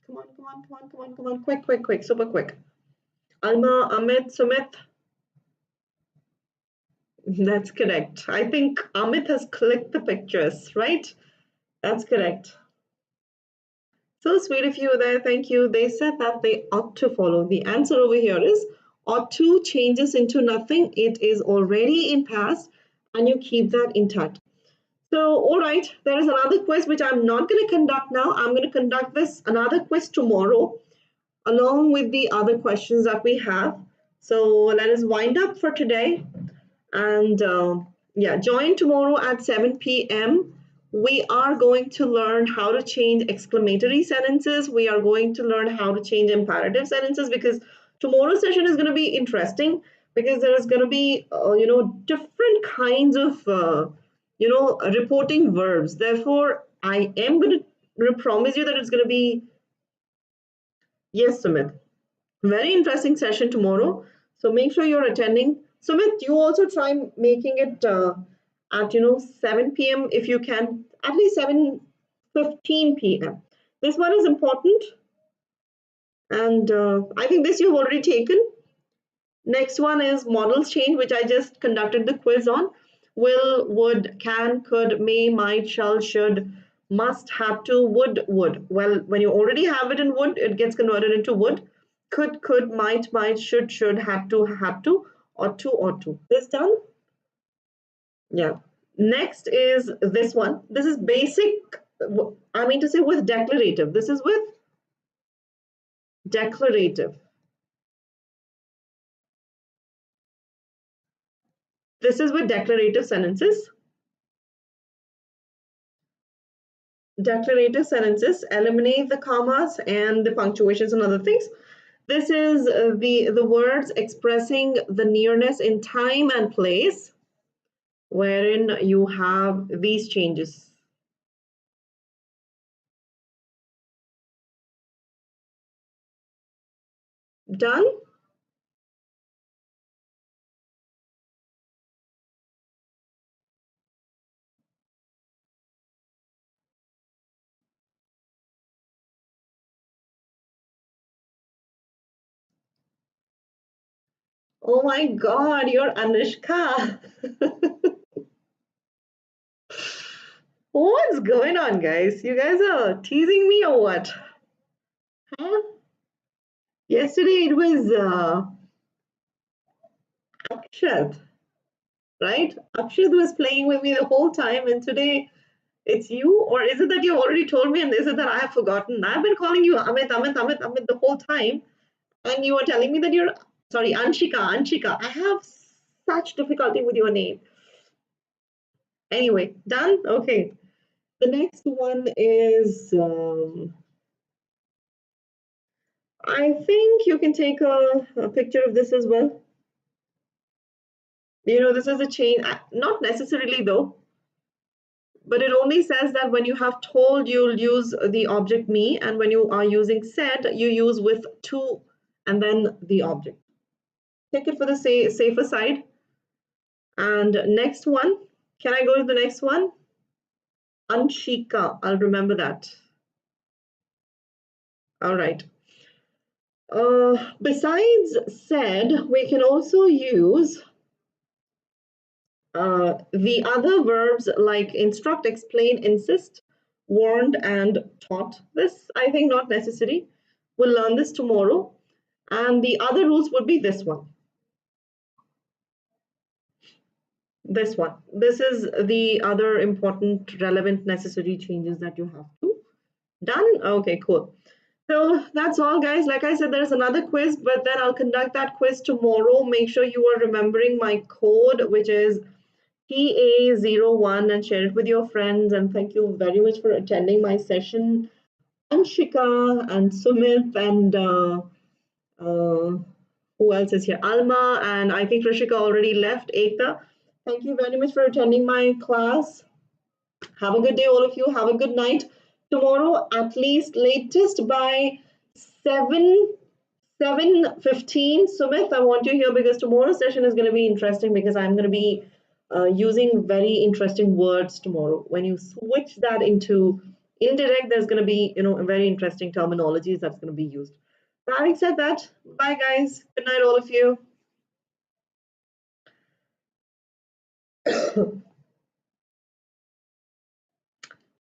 [SPEAKER 1] Come on, come on, come on, come on, come on. Quick, quick, quick, super quick. Alma, Amit, Sumit. That's correct. I think Amit has clicked the pictures, right? That's correct. So sweet of you there. Thank you. They said that they ought to follow. The answer over here is ought to changes into nothing. It is already in past and you keep that intact. So, all right, there is another quiz which I'm not going to conduct now. I'm going to conduct this another quiz tomorrow along with the other questions that we have. So let us wind up for today. And yeah, join tomorrow at 7 p.m. We are going to learn how to change exclamatory sentences. We are going to learn how to change imperative sentences because tomorrow's session is going to be interesting because there is going to be, different kinds of, reporting verbs. Therefore, I am going to promise you that it's going to be, yes, Sumit, very interesting session tomorrow. So make sure you're attending. Sumit, you also try making it at 7 p.m. if you can, at least 7:15 p.m. This one is important, and I think this you've already taken. Next one is models change, which I just conducted the quiz on. Will, would, can, could, may, might, shall, should, must, have to, would. Well, when you already have it in would, it gets converted into would. Could, might, should, had to, ought to. This done? Yeah. Next is this one. This is basic, I mean to say with declarative. This is with declarative. This is with declarative sentences. Declarative sentences, eliminate the commas and the punctuations and other things. This is the words expressing the nearness in time and place, wherein you have these changes. Done? Oh my God, you're Anushka. What's going on, guys? You guys are teasing me or what? Huh? Yesterday it was Akshat, right? Akshat was playing with me the whole time, and today it's you? Or is it that you already told me, and is it that I have forgotten? I've been calling you Amit, Amit, Amit, Amit the whole time, and you are telling me that you're sorry, Anshika, Anshika. I have such difficulty with your name. Anyway, done? Okay. The next one is, I think you can take a picture of this as well. You know, this is a chain, not necessarily though, but it only says that when you have told, you'll use the object me, and when you are using said, you use with to and then the object. Take it for the safer side. And next one, can I go to the next one? Anshika, I'll remember that. All right. Besides said, we can also use the other verbs like instruct, explain, insist, warned, and taught. This, I think, not necessary. We'll learn this tomorrow. And the other rules would be this one. This one. This is the other important, relevant, necessary changes that you have to. Done? Okay, cool. So that's all, guys. Like I said, there's another quiz, but then I'll conduct that quiz tomorrow. Make sure you are remembering my code, which is PA01, and share it with your friends. And thank you very much for attending my session. Anshika and Sumit and who else is here? Alma, and I think Rishika already left. Ekta. Thank you very much for attending my class. Have a good day, all of you. Have a good night. Tomorrow, at least latest by 7:15. Sumit, I want you here because tomorrow's session is going to be interesting because I'm going to be using very interesting words tomorrow. When you switch that into indirect, there's going to be, very interesting terminologies that's going to be used. So having said that, bye guys. Good night, all of you.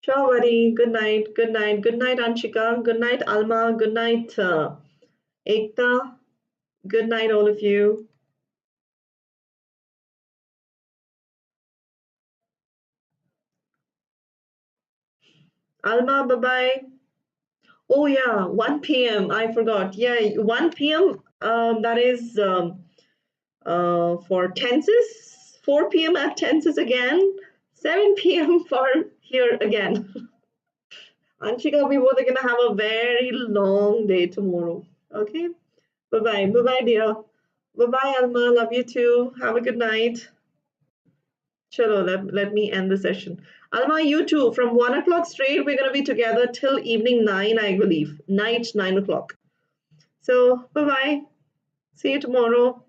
[SPEAKER 1] Sure, buddy. Good night. Good night. Good night, Anshika. Good night, Alma. Good night, Ekta. Good night, all of you. Alma, bye-bye. Oh, yeah, 1 p.m. I forgot. Yeah, 1 p.m. That is for tenses. 4 p.m. at tenses again. 7 p.m. for here again. Anshika, we both are going to have a very long day tomorrow. Okay? Bye-bye. Bye-bye, dear. Bye-bye, Alma. Love you too. Have a good night. Chalo, let me end the session. Alma, you too. From 1 o'clock straight, we're going to be together till evening 9, I believe. Night, 9 o'clock. So, bye-bye. See you tomorrow.